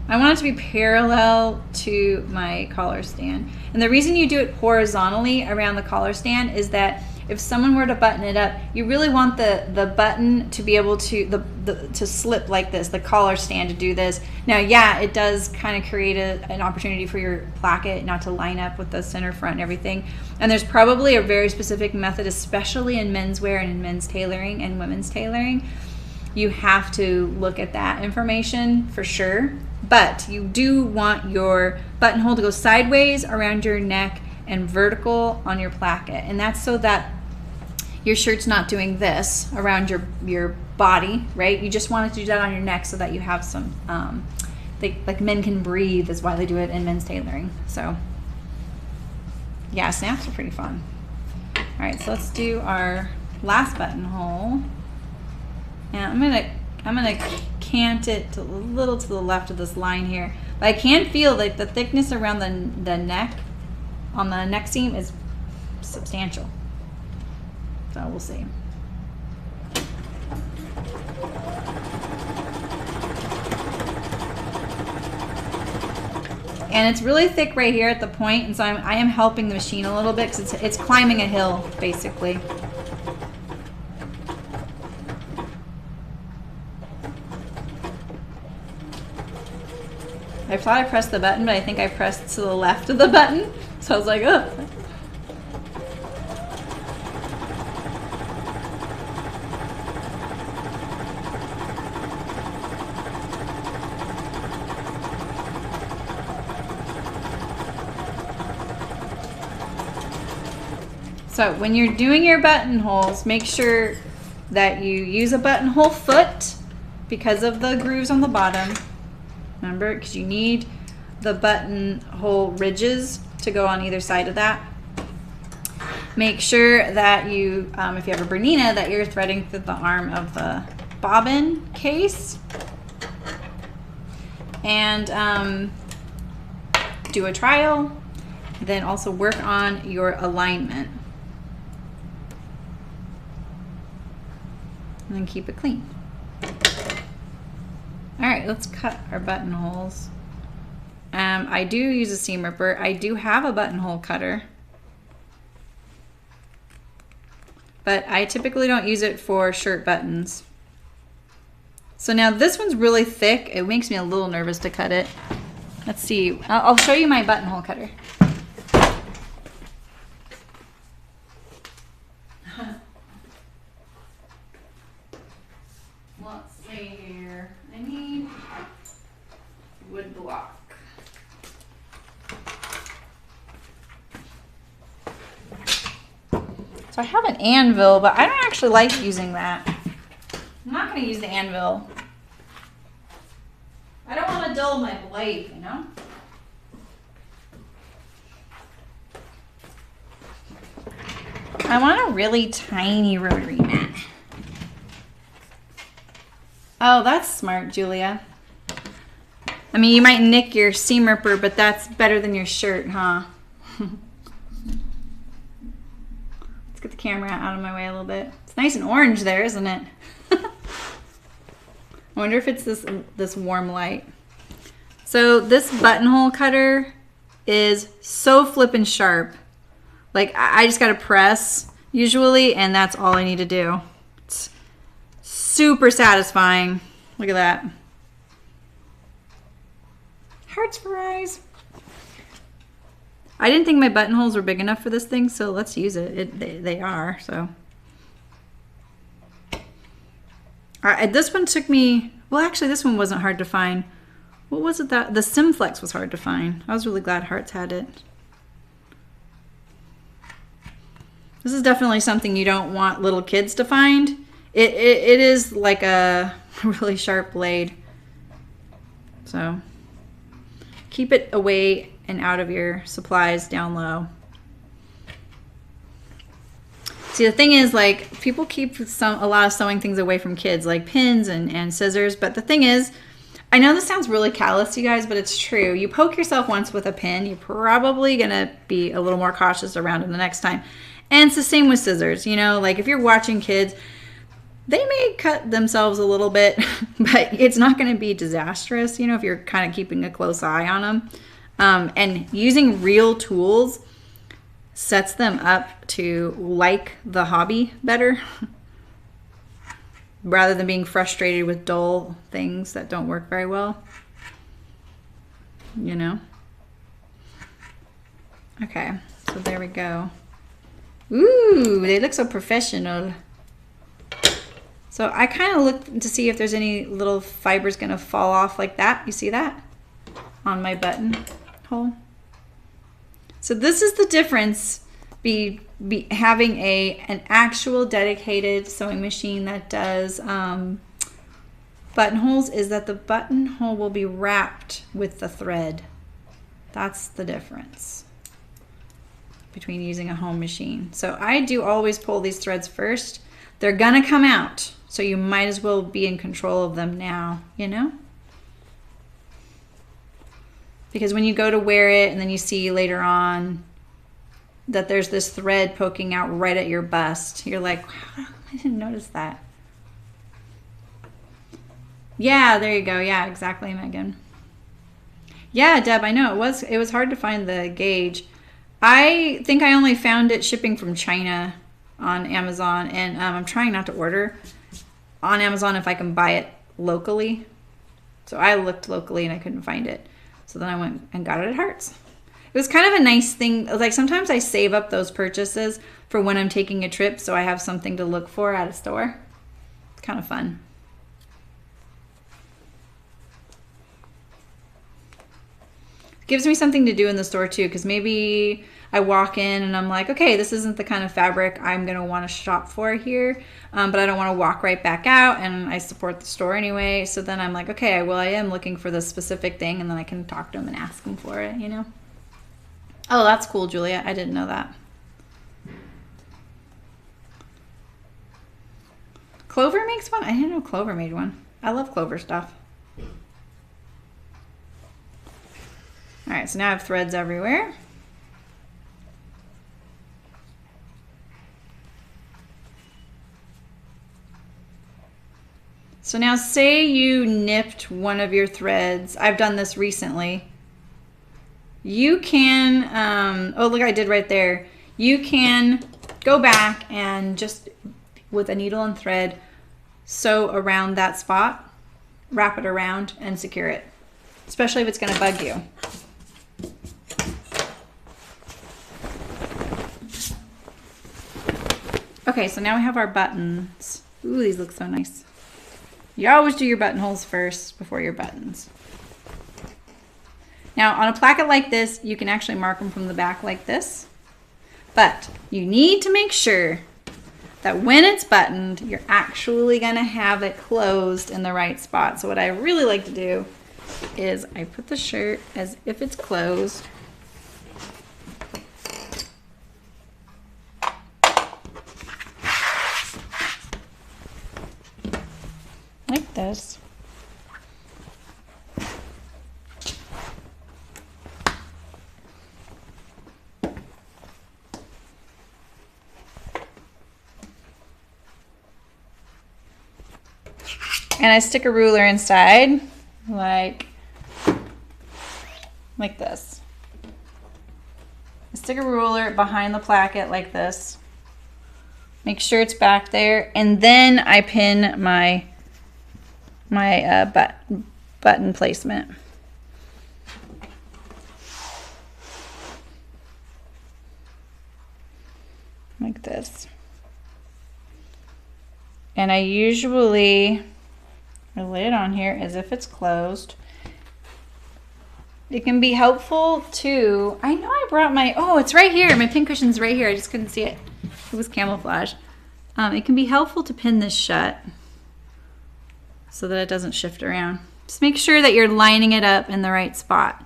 I want it to be parallel to my collar stand. And the reason you do it horizontally around the collar stand is that if someone were to button it up, you really want the button to be able to to slip like this, the collar stand to do this. Now, yeah, it does kind of create an opportunity for your placket not to line up with the center front and everything. And there's probably a very specific method, especially in menswear and in men's tailoring and women's tailoring. You have to look at that information for sure. But you do want your buttonhole to go sideways around your neck and vertical on your placket. And that's so that your shirt's not doing this around your body, right? You just want it to do that on your neck so that you have some, like men can breathe is why they do it in men's tailoring. So yeah, snaps are pretty fun. All right, so let's do our last buttonhole. And I'm gonna cant it a little to the left of this line here. But I can feel like the thickness around the neck, on the neck seam, is substantial. So we'll see. And it's really thick right here at the point, and so I am helping the machine a little bit because it's climbing a hill, basically. I thought I pressed the button, but I think I pressed to the left of the button. So I was like, ugh. So when you're doing your buttonholes, make sure that you use a buttonhole foot because of the grooves on the bottom. Remember, because you need the buttonhole ridges to go on either side of that. Make sure that you, if you have a Bernina, that you're threading through the arm of the bobbin case. And do a trial. Then also work on your alignment. And then keep it clean. All right, let's cut our buttonholes. I do use a seam ripper. I do have a buttonhole cutter, but I typically don't use it for shirt buttons. So now this one's really thick. It makes me a little nervous to cut it. Let's see. I'll show you my buttonhole cutter. Let's see here. I need wood block. So I have an anvil, but I don't actually like using that. I'm not going to use the anvil. I don't want to dull my blade, you know? I want a really tiny rotary mat. Oh, that's smart, Julia. I mean, you might nick your seam ripper, but that's better than your shirt, huh? Let's get the camera out of my way a little bit. It's nice and orange there, isn't it? I wonder if it's this warm light. So this buttonhole cutter is so flippin' sharp. Like, I just gotta press usually, and that's all I need to do. It's super satisfying. Look at that. Hearts for eyes. I didn't think my buttonholes were big enough for this thing, so let's use it. They are, so. This one took me, well, actually this one wasn't hard to find. What was it that, the Simflex was hard to find. I was really glad Hart's had it. This is definitely something you don't want little kids to find. It is like a really sharp blade. So keep it away and out of your supplies down low. See, the thing is, like, people keep a lot of sewing things away from kids, like pins and scissors. But the thing is, I know this sounds really callous, you guys, but it's true. You poke yourself once with a pin, you're probably gonna be a little more cautious around it the next time. And it's the same with scissors, you know, like if you're watching kids, they may cut themselves a little bit, but it's not going to be disastrous, you know, if you're kind of keeping a close eye on them. And using real tools sets them up to like the hobby better rather than being frustrated with dull things that don't work very well, you know. Okay, so there we go. Ooh, they look so professional. So I kind of looked to see if there's any little fibers going to fall off like that. You see that? On my buttonhole. So this is the difference having an actual dedicated sewing machine that does buttonholes, is that the buttonhole will be wrapped with the thread. That's the difference between using a home machine. So I do always pull these threads first. They're gonna come out, so you might as well be in control of them now, you know? Because when you go to wear it and then you see later on that there's this thread poking out right at your bust, you're like, wow, I didn't notice that. Yeah, there you go. Yeah, exactly, Megan. Yeah, Deb, I know it was hard to find the gauge. I think I only found it shipping from China on Amazon, and I'm trying not to order on Amazon if I can buy it locally. So I looked locally and I couldn't find it. So then I went and got it at Hart's. It was kind of a nice thing. Like sometimes I save up those purchases for when I'm taking a trip so I have something to look for at a store. It's kind of fun. Gives me something to do in the store too, because maybe I walk in and I'm like, okay, this isn't the kind of fabric I'm gonna want to shop for here, but I don't want to walk right back out, and I support the store anyway. So then I'm like, okay, well, I am looking for this specific thing, and then I can talk to them and ask them for it, you know. Oh, that's cool, Julia. I didn't know that. Clover makes one? I didn't know Clover made one. I love Clover stuff. All right, so now I have threads everywhere. So now say you nipped one of your threads. I've done this recently. You can, oh look, I did right there. You can go back and just with a needle and thread sew around that spot, wrap it around and secure it, especially if it's gonna bug you. Okay, so now we have our buttons. Ooh, these look so nice. You always do your buttonholes first before your buttons. Now on a placket like this, you can actually mark them from the back like this, but you need to make sure that when it's buttoned, you're actually gonna have it closed in the right spot. So what I really like to do is I put the shirt as if it's closed. Like this. And I stick a ruler inside like this. I stick a ruler behind the placket like this. Make sure it's back there, and then I pin my button placement. Like this. And I usually lay it on here as if it's closed. It can be helpful to, I know I brought my, oh, it's right here. My pin cushion's right here. I just couldn't see it. It was camouflage. It can be helpful to pin this shut so that it doesn't shift around. Just make sure that you're lining it up in the right spot.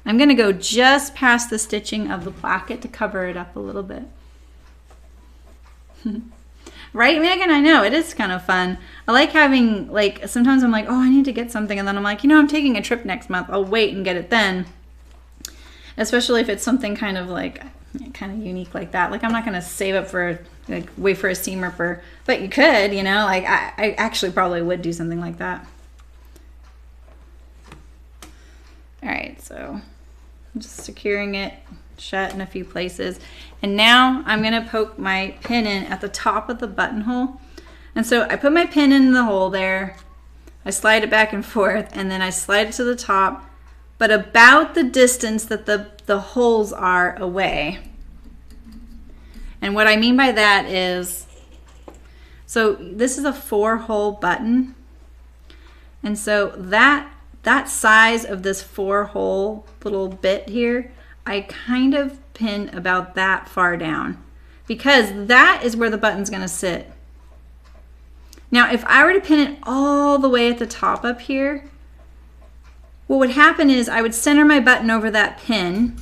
I'm gonna go just past the stitching of the placket to cover it up a little bit. Right, Megan? I know, it is kind of fun. I like having, like, sometimes I'm like, oh, I need to get something, and then I'm like, you know, I'm taking a trip next month. I'll wait and get it then. Especially if it's something kind of like, kind of unique like that. Like, I'm not gonna save up for, like, wait for a seam ripper, but you could, you know, like, I actually probably would do something like that. All right, so I'm just securing it shut in a few places. And now I'm gonna poke my pin in at the top of the buttonhole. And so I put my pin in the hole there, I slide it back and forth, and then I slide it to the top, but about the distance that the holes are away. And what I mean by that is, so this is a 4-hole button. And so that size of this 4-hole little bit here, I kind of pin about that far down because that is where the button's gonna sit. Now, if I were to pin it all the way at the top up here, what would happen is I would center my button over that pin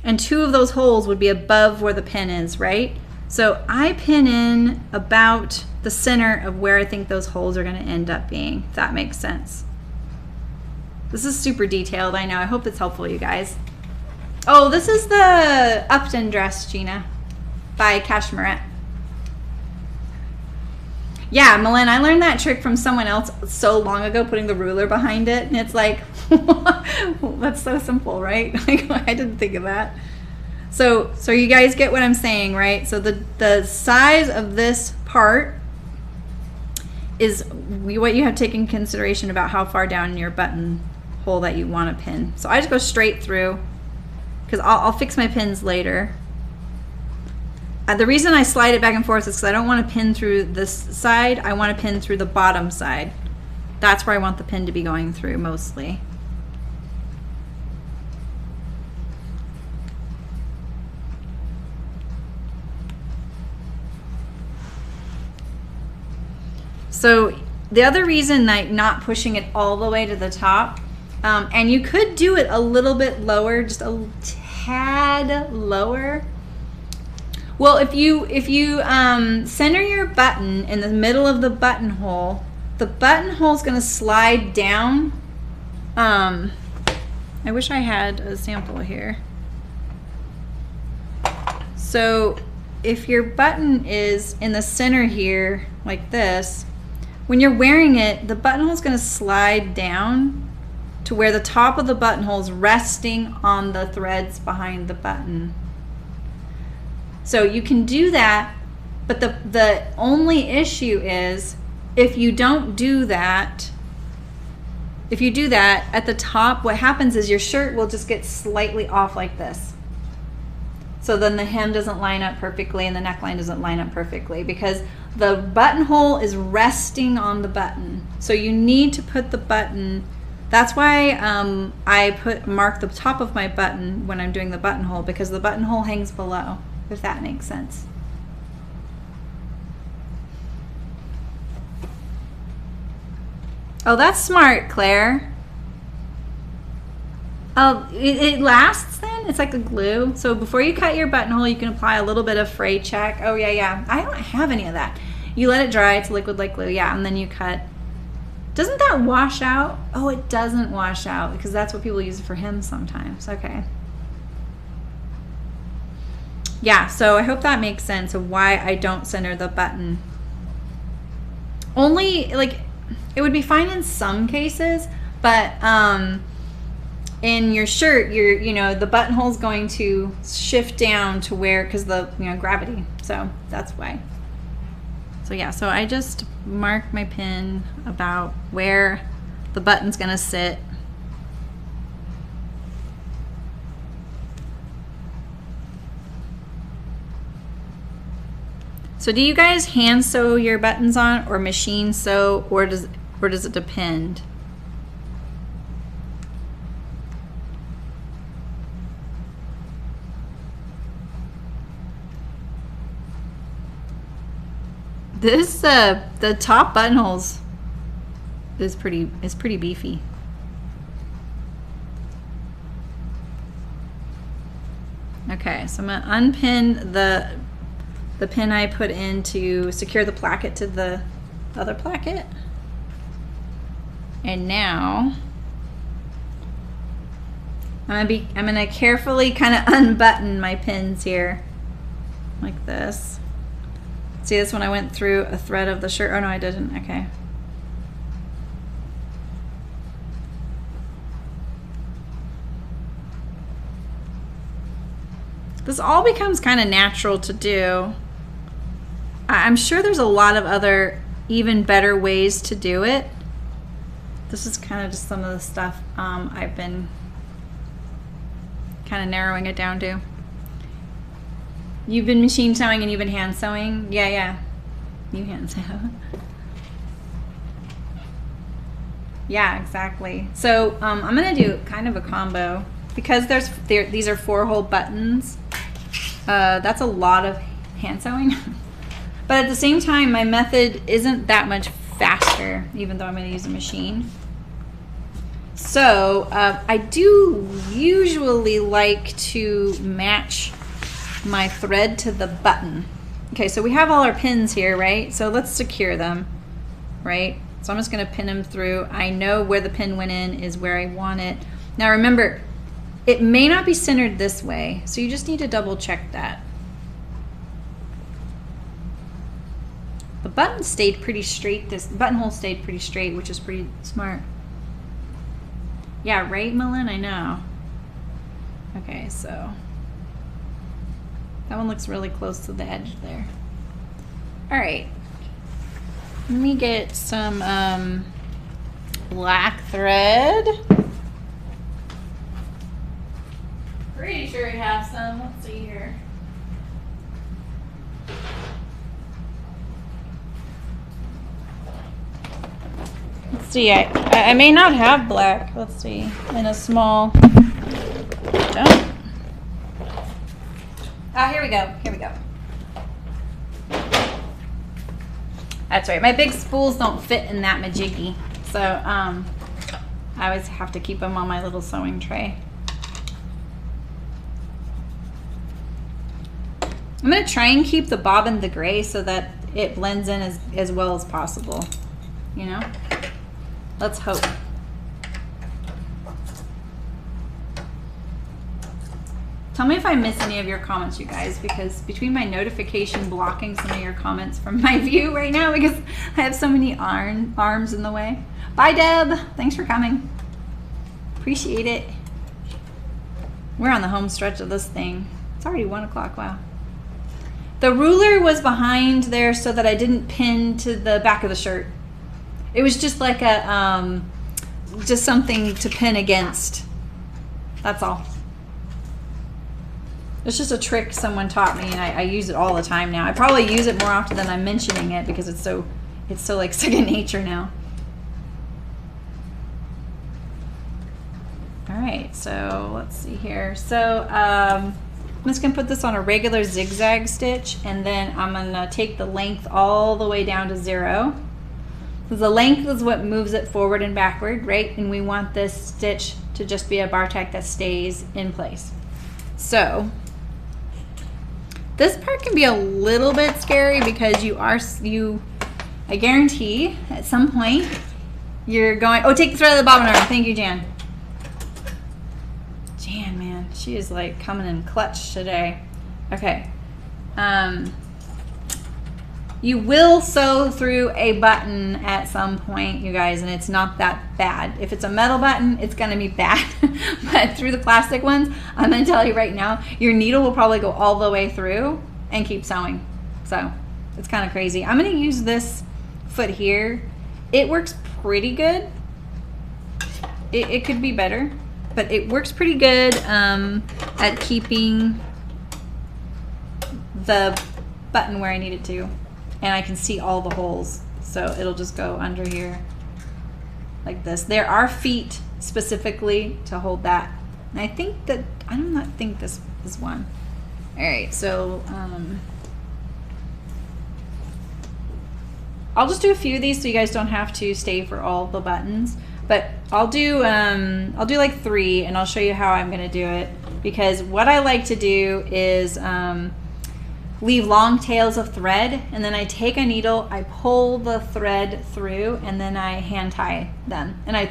and 2 of those holes would be above where the pin is, right? So I pin in about the center of where I think those holes are gonna end up being, if that makes sense. This is super detailed, I know. I hope it's helpful, you guys. Oh, this is the Upton dress, Gina, by Cashmerette. Yeah, Malin, I learned that trick from someone else so long ago, putting the ruler behind it, and it's like, that's so simple, right? Like, I didn't think of that. So you guys get what I'm saying, right? So the size of this part is what you have to take in consideration about how far down your buttonhole that you want to pin. So I just go straight through because I'll fix my pins later. The reason I slide it back and forth is because I don't want to pin through this side. I want to pin through the bottom side. That's where I want the pin to be going through mostly. So the other reason that not pushing it all the way to the top, and you could do it a little bit lower, just a tad lower. Well, if you center your button in the middle of the buttonhole, the buttonhole is going to slide down. I wish I had a sample here. So if your button is in the center here, like this, when you're wearing it, the buttonhole is going to slide down to where the top of the buttonhole is resting on the threads behind the button. So you can do that, but the only issue is if you don't do that, if you do that at the top, what happens is your shirt will just get slightly off like this. So then the hem doesn't line up perfectly and the neckline doesn't line up perfectly because the buttonhole is resting on the button. So you need to put the button, that's why I mark the top of my button when I'm doing the buttonhole, because the buttonhole hangs below, if that makes sense. Oh, that's smart, Claire. Oh, it lasts then? It's like a glue. So before you cut your buttonhole, you can apply a little bit of fray check. Oh, yeah. I don't have any of that. You let it dry. It's liquid like glue. Yeah, and then you cut. Doesn't that wash out? Oh, it doesn't wash out because that's what people use for hems sometimes. Okay. Yeah, so I hope that makes sense of why I don't center the button. Only, like, it would be fine in some cases, but in your shirt, the buttonhole's going to shift down to where, because the gravity. So that's why. So yeah, so I just mark my pin about where the button's gonna sit. So do you guys hand sew your buttons on or machine sew, or does it depend? This the top buttonholes is pretty beefy. Okay, so I'm gonna unpin the pin I put in to secure the placket to the other placket. And now I'm gonna carefully kind of unbutton my pins here like this. See this when I went through a thread of the shirt? Oh no, I didn't. Okay. This all becomes kind of natural to do. I'm sure there's a lot of other even better ways to do it. This is kind of just some of the stuff I've been kind of narrowing it down to. You've been machine sewing and you've been hand sewing? Yeah. You hand sew. Yeah, exactly. So I'm gonna do kind of a combo because these are 4-hole buttons. That's a lot of hand sewing. But at the same time, my method isn't that much faster, even though I'm gonna use a machine. So I do usually like to match my thread to the button. Okay, so we have all our pins here, right? So let's secure them, right? So I'm just gonna pin them through. I know where the pin went in is where I want it. Now remember, it may not be centered this way, so you just need to double check that. The button stayed pretty straight. This buttonhole stayed pretty straight, which is pretty smart. Yeah, right, Melin? I know. Okay, so that one looks really close to the edge there. All right. Let me get some black thread. Pretty sure we have some. Let's see here. Let's see. I may not have black. Let's see. In a small. Oh. Oh, here we go. Here we go. That's right. My big spools don't fit in that majiggy, so I always have to keep them on my little sewing tray. I'm going to try and keep the bobbin the gray so that it blends in as well as possible. You know? Let's hope. Tell me if I miss any of your comments, you guys, because between my notification blocking some of your comments from my view right now because I have so many arms in the way. Bye, Deb. Thanks for coming. Appreciate it. We're on the home stretch of this thing. It's already 1 o'clock. Wow. The ruler was behind there so that I didn't pin to the back of the shirt. It was just like a, just something to pin against. That's all. It's just a trick someone taught me, and I use it all the time now. I probably use it more often than I'm mentioning it because it's so like second nature now. All right, so let's see here. So I'm just gonna put this on a regular zigzag stitch, and then I'm gonna take the length all the way down to 0. So the length is what moves it forward and backward, right? And we want this stitch to just be a bar tack that stays in place. So this part can be a little bit scary because I guarantee at some point you're going, oh, take the thread of the bobbin arm. Thank you, Jan. Jan, man, she is like coming in clutch today. Okay. You will sew through a button at some point, you guys, and it's not that bad. If it's a metal button, it's gonna be bad. But through the plastic ones, I'm gonna tell you right now, your needle will probably go all the way through and keep sewing. So it's kind of crazy. I'm gonna use this foot here. It works pretty good. It could be better, but it works pretty good at keeping the button where I need it to. And I can see all the holes, so it'll just go under here like this. There are feet specifically to hold that. And I think that, I do not think this is one. All right, so I'll just do a few of these so you guys don't have to stay for all the buttons. But I'll do like 3, and I'll show you how I'm gonna do it. Because what I like to do is leave long tails of thread, and then I take a needle, I pull the thread through, and then I hand tie them, and I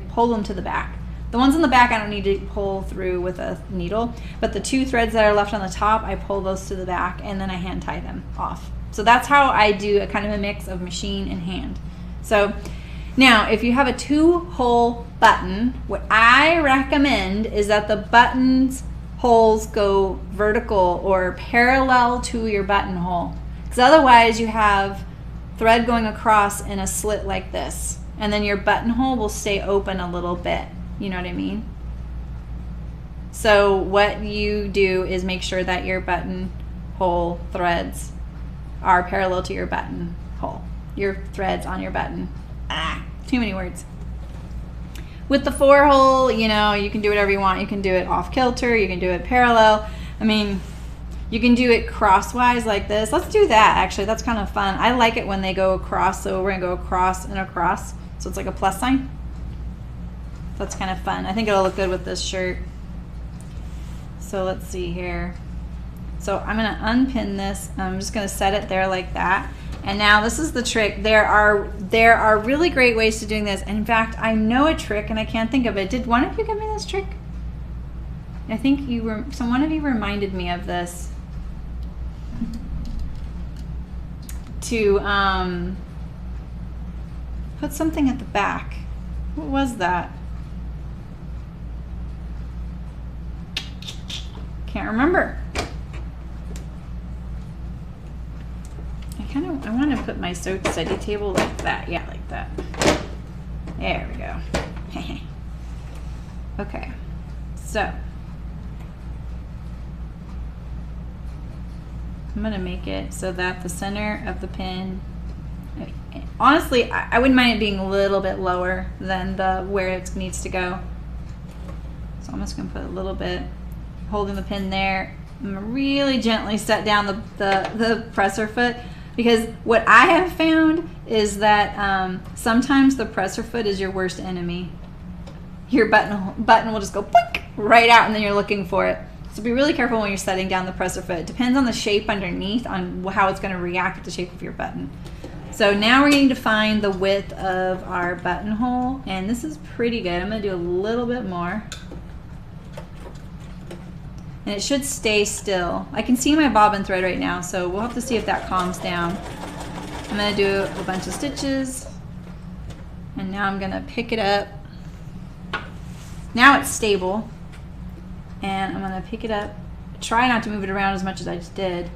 pull them to the back. The ones in the back I don't need to pull through with a needle, but the 2 threads that are left on the top, I pull those to the back, and then I hand tie them off. So that's how I do a kind of a mix of machine and hand. So now, if you have a 2-hole button, what I recommend is that the buttons holes go vertical or parallel to your buttonhole, because otherwise you have thread going across in a slit like this, and then your buttonhole will stay open a little bit. You know what I mean? So what you do is make sure that your buttonhole threads are parallel to your buttonhole. Your threads on your button. Too many words. With the 4-hole, you know, you can do whatever you want. You can do it off kilter, you can do it parallel. I mean, you can do it crosswise like this. Let's do that, actually. That's kind of fun. I like it when they go across, so we're gonna go across and across. So it's like a plus sign. That's kind of fun. I think it'll look good with this shirt. So let's see here. So I'm gonna unpin this. I'm just gonna set it there like that. And now this is the trick. There are really great ways to doing this. And in fact, I know a trick and I can't think of it. Did one of you give me this trick? I think one of you reminded me of this. To put something at the back. What was that? Can't remember. I I want to put my sew study table like that. Yeah, like that. There we go. Okay, so I'm gonna make it so that the center of the pin, honestly, I wouldn't mind it being a little bit lower than where it needs to go. So I'm just gonna put a little bit, holding the pin there. I'm gonna really gently set down the presser foot, because what I have found is that sometimes the presser foot is your worst enemy. Your button will just go boink, right out, and then you're looking for it. So be really careful when you're setting down the presser foot. It depends on the shape underneath, on how it's going to react with the shape of your button. So now we're going to find the width of our buttonhole, and this is pretty good. I'm going to do a little bit more. And it should stay still. I can see my bobbin thread right now, so we'll have to see if that calms down. I'm going to do a bunch of stitches, and now I'm going to pick it up. Now it's stable, and I'm going to pick it up. Try not to move it around as much as I just did.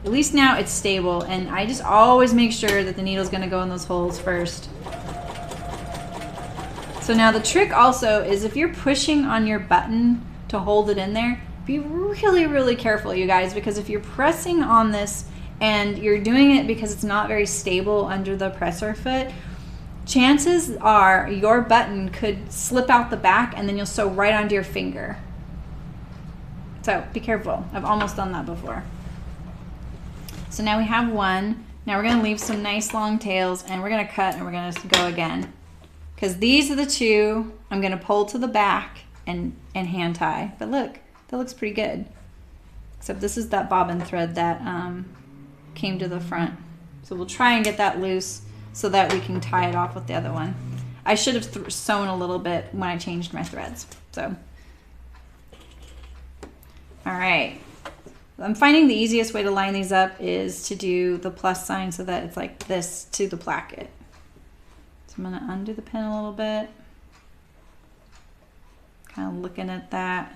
At least now it's stable, and I just always make sure that the needle's going to go in those holes first. So now the trick also is, if you're pushing on your button to hold it in there, be really, really careful, you guys, because if you're pressing on this and you're doing it because it's not very stable under the presser foot, chances are your button could slip out the back and then you'll sew right onto your finger. So be careful. I've almost done that before. So now we have one. Now we're going to leave some nice long tails, and we're going to cut, and we're going to go again. Because these are the two I'm going to pull to the back and hand tie. But look, that looks pretty good. Except this is that bobbin thread that came to the front. So we'll try and get that loose so that we can tie it off with the other one. I should have sewn a little bit when I changed my threads. So, all right. I'm finding the easiest way to line these up is to do the plus sign so that it's like this to the placket. So I'm gonna undo the pin a little bit. Kind of looking at that.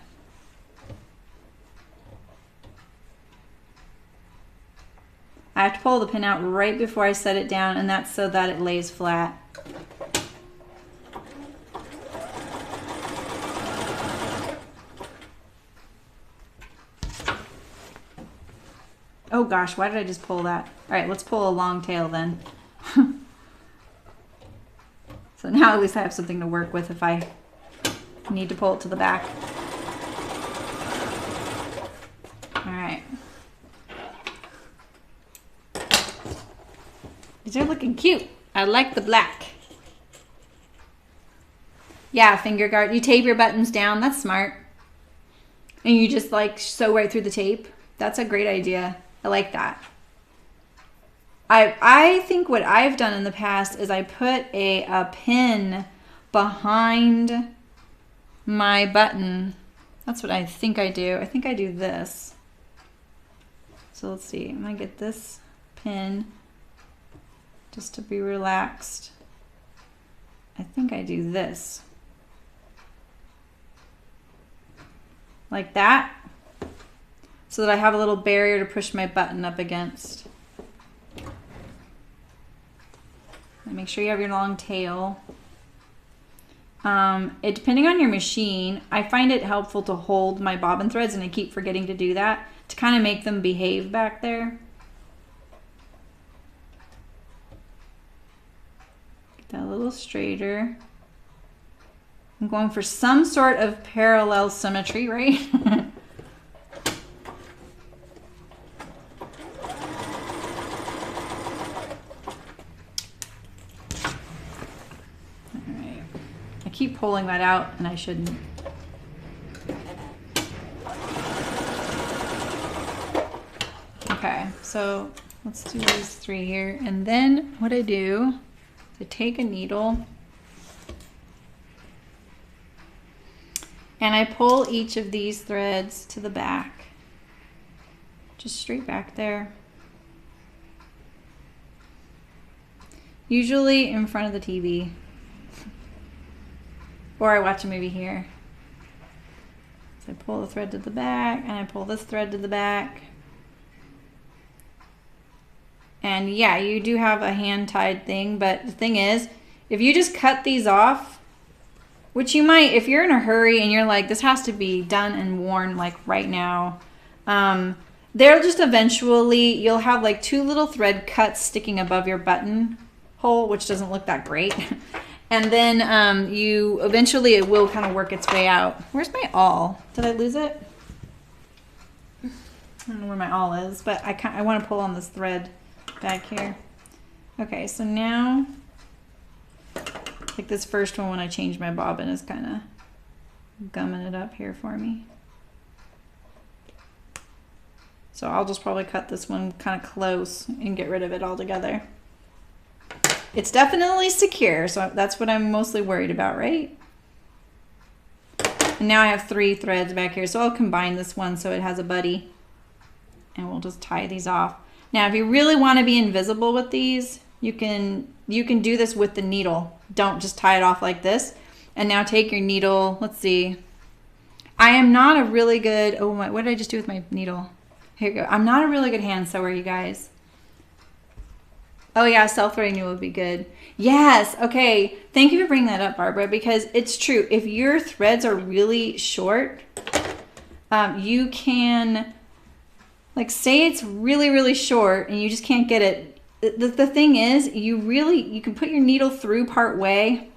I have to pull the pin out right before I set it down, and that's so that it lays flat. Oh gosh, why did I just pull that? All right, let's pull a long tail then. So now at least I have something to work with if I need to pull it to the back. All right. These are looking cute. I like the black. Yeah, finger guard. You tape your buttons down. That's smart. And you just like sew right through the tape. That's a great idea. I like that. I think what I've done in the past is I put a pin behind my button. That's what I think I do. I think I do this. So let's see. I'm going to get this pin just to be relaxed. I think I do this. Like that. So that I have a little barrier to push my button up against. And make sure you have your long tail. Depending on your machine, I find it helpful to hold my bobbin threads, and I keep forgetting to do that, to kind of make them behave back there. Get that a little straighter. I'm going for some sort of parallel symmetry, right? Keep pulling that out, and I shouldn't. Okay, so let's do these three here, and then what I do is I take a needle and I pull each of these threads to the back, just straight back there, usually in front of the TV. Or I watch a movie here. So I pull the thread to the back, and I pull this thread to the back. And yeah, you do have a hand-tied thing, but the thing is, if you just cut these off, which you might, if you're in a hurry and you're like, this has to be done and worn like right now, they'll just eventually, you'll have like 2 little thread cuts sticking above your buttonhole, which doesn't look that great. And then you eventually, it will kind of work its way out. Where's my awl? Did I lose it? I don't know where my awl is, but I want to pull on this thread back here. Okay, so now, like this first one when I changed my bobbin is kind of gumming it up here for me. So I'll just probably cut this one kind of close and get rid of it altogether. It's definitely secure, so that's what I'm mostly worried about, right? And now I have 3 threads back here, so I'll combine this one so it has a buddy. And we'll just tie these off. Now, if you really want to be invisible with these, you can do this with the needle. Don't just tie it off like this. And now take your needle, let's see. I am not a really good, oh my, what did I just do with my needle? Here you go. I'm not a really good hand sewer, you guys. Oh yeah, self-threading needle would be good. Yes, okay. Thank you for bringing that up, Barbara, because it's true. If your threads are really short, you can, like say it's really, really short and you just can't get it. The thing is, you can put your needle through part way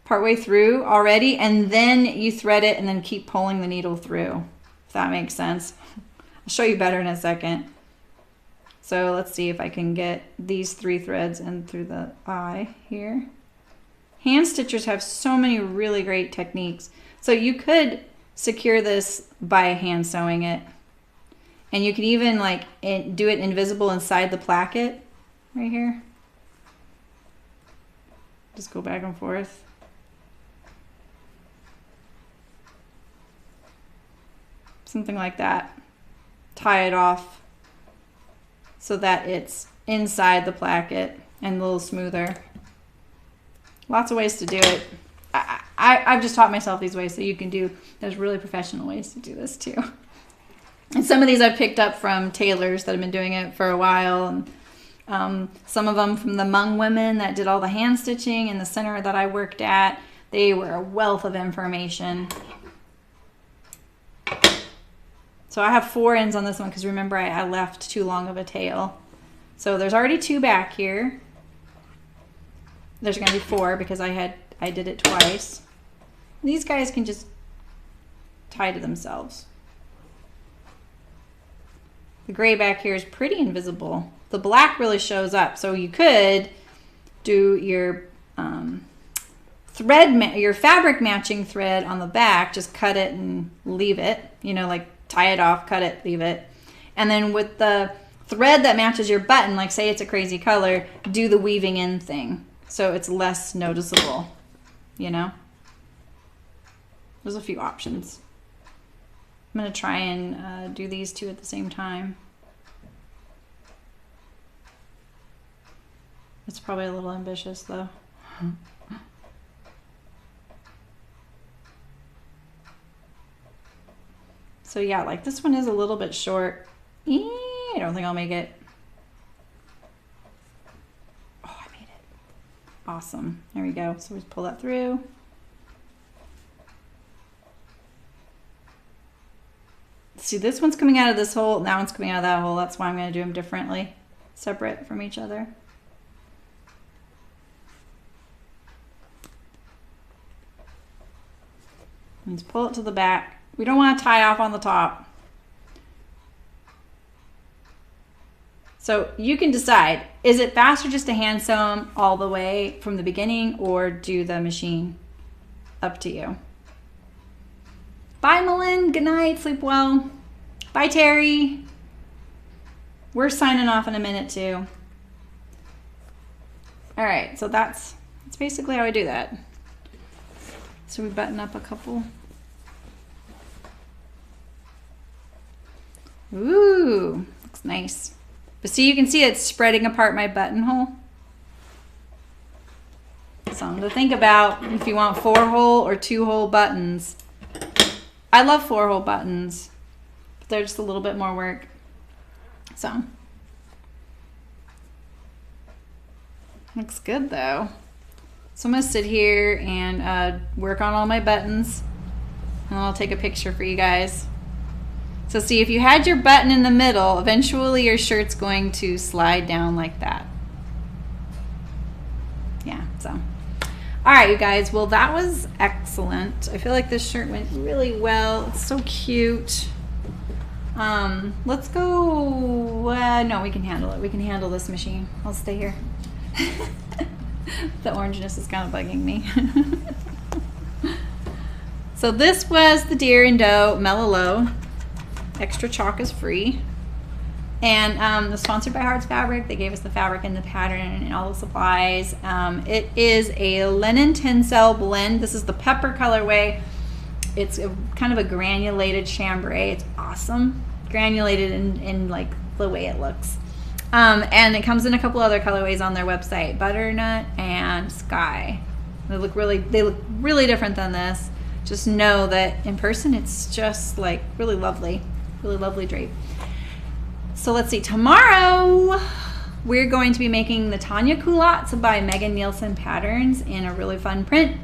through already, and then you thread it and then keep pulling the needle through. That makes sense. I'll show you better in a second. So let's see if I can get these 3 threads in through the eye here. Hand stitchers have so many really great techniques. So you could secure this by hand sewing it. And you can even like do it invisible inside the placket right here. Just go back and forth. Something like that. Tie it off so that it's inside the placket and a little smoother. Lots of ways to do it. I've just taught myself these ways, so you can do, there's really professional ways to do this too. And some of these I've picked up from tailors that have been doing it for a while. And some of them from the Hmong women that did all the hand stitching in the center that I worked at. They were a wealth of information. So I have 4 ends on this one because remember I left too long of a tail. So there's already 2 back here. There's going to be 4 because I did it twice. These guys can just tie to themselves. The gray back here is pretty invisible. The black really shows up. So you could do your your fabric matching thread on the back, just cut it and leave it, you know, like tie it off, cut it, leave it. And then with the thread that matches your button, like say it's a crazy color, do the weaving in thing. So it's less noticeable, you know? There's a few options. I'm gonna try and do these 2 at the same time. It's probably a little ambitious though. So yeah, like this one is a little bit short. I don't think I'll make it. Oh, I made it. Awesome. There we go. So we just pull that through. See, this one's coming out of this hole. That one's coming out of that hole. That's why I'm going to do them differently, separate from each other. And just pull it to the back. We don't want to tie off on the top. So you can decide, is it faster just to hand sew them all the way from the beginning or do the machine? Up to you. Bye, Malin. Good night. Sleep well. Bye, Terry. We're signing off in a minute too. All right, so that's basically how I do that. So we button up a couple. Ooh, looks nice. But see, you can see it's spreading apart my buttonhole. Something to think about if you want 4-hole or 2-hole buttons. I love 4-hole buttons, but they're just a little bit more work. So Looks good though. So I'm gonna sit here and work on all my buttons, and I'll take a picture for you guys. So see, if you had your button in the middle, eventually your shirt's going to slide down like that. Yeah, so. All right, you guys, well, that was excellent. I feel like this shirt went really well. It's so cute. Let's go, no, we can handle it. We can handle this machine. I'll stay here. The orangeness is kind of bugging me. So this was the Deer and Doe Melilot. Extra chalk is free. And was sponsored by Hart's Fabric. They gave us the fabric and the pattern and all the supplies. It is a linen tencel blend. This is the pepper colorway. It's kind of a granulated chambray. It's awesome. Granulated in like the way it looks. And it comes in a couple other colorways on their website, Butternut and Sky. They look really different than this. Just know that in person it's just like really lovely drape. So let's see, tomorrow we're going to be making the Tanya culottes by Megan Nielsen Patterns in a really fun print.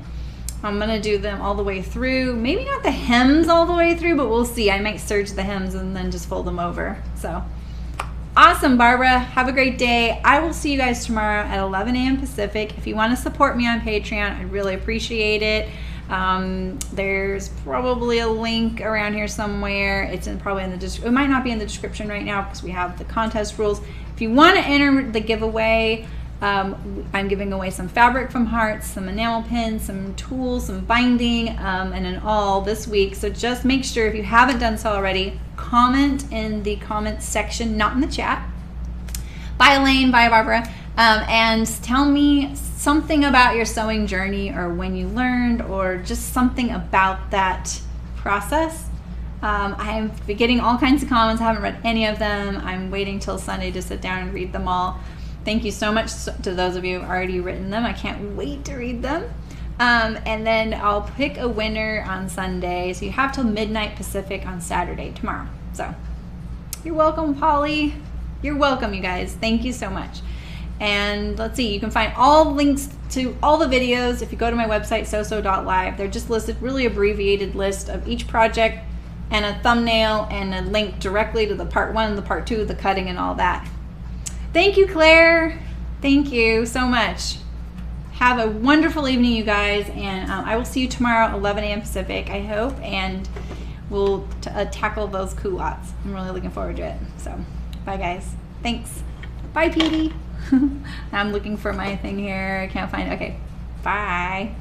I'm gonna do them all the way through. Maybe not the hems all the way through, but we'll see. I might serge the hems and then just fold them over. So awesome, Barbara. Have a great day. I will see you guys tomorrow at 11 a.m. Pacific. If you want to support me on Patreon, I'd really appreciate it. There's probably a link around here somewhere. It's probably in the description. It might not be in the description right now because we have the contest rules. If you want to enter the giveaway, I'm giving away some fabric from Hart, some enamel pins, some tools, some binding, and an awl this week. So just make sure, if you haven't done so already, comment in the comments section, not in the chat. Bye, Elaine. Bye, Barbara. And tell me something about your sewing journey, or when you learned, or just something about that process. I'm getting all kinds of comments. I haven't read any of them. I'm waiting till Sunday to sit down and read them all. Thank you so much to those of you who have already written them. I can't wait to read them. And then I'll pick a winner on Sunday. So you have till midnight Pacific on Saturday, tomorrow. So you're welcome, Polly. You're welcome, you guys. Thank you so much. And let's see, you can find all links to all the videos if you go to my website, sewso.live. They're just listed, really abbreviated list of each project, and a thumbnail and a link directly to the part 1, the part 2, the cutting and all that. Thank you, Claire. Thank you so much. Have a wonderful evening, you guys, and I will see you tomorrow at 11 a.m. Pacific, I hope, and we'll tackle those culottes. I'm really looking forward to it. So, bye, guys. Thanks. Bye, Petey. I'm looking for my thing here. I can't find it. Okay. Bye.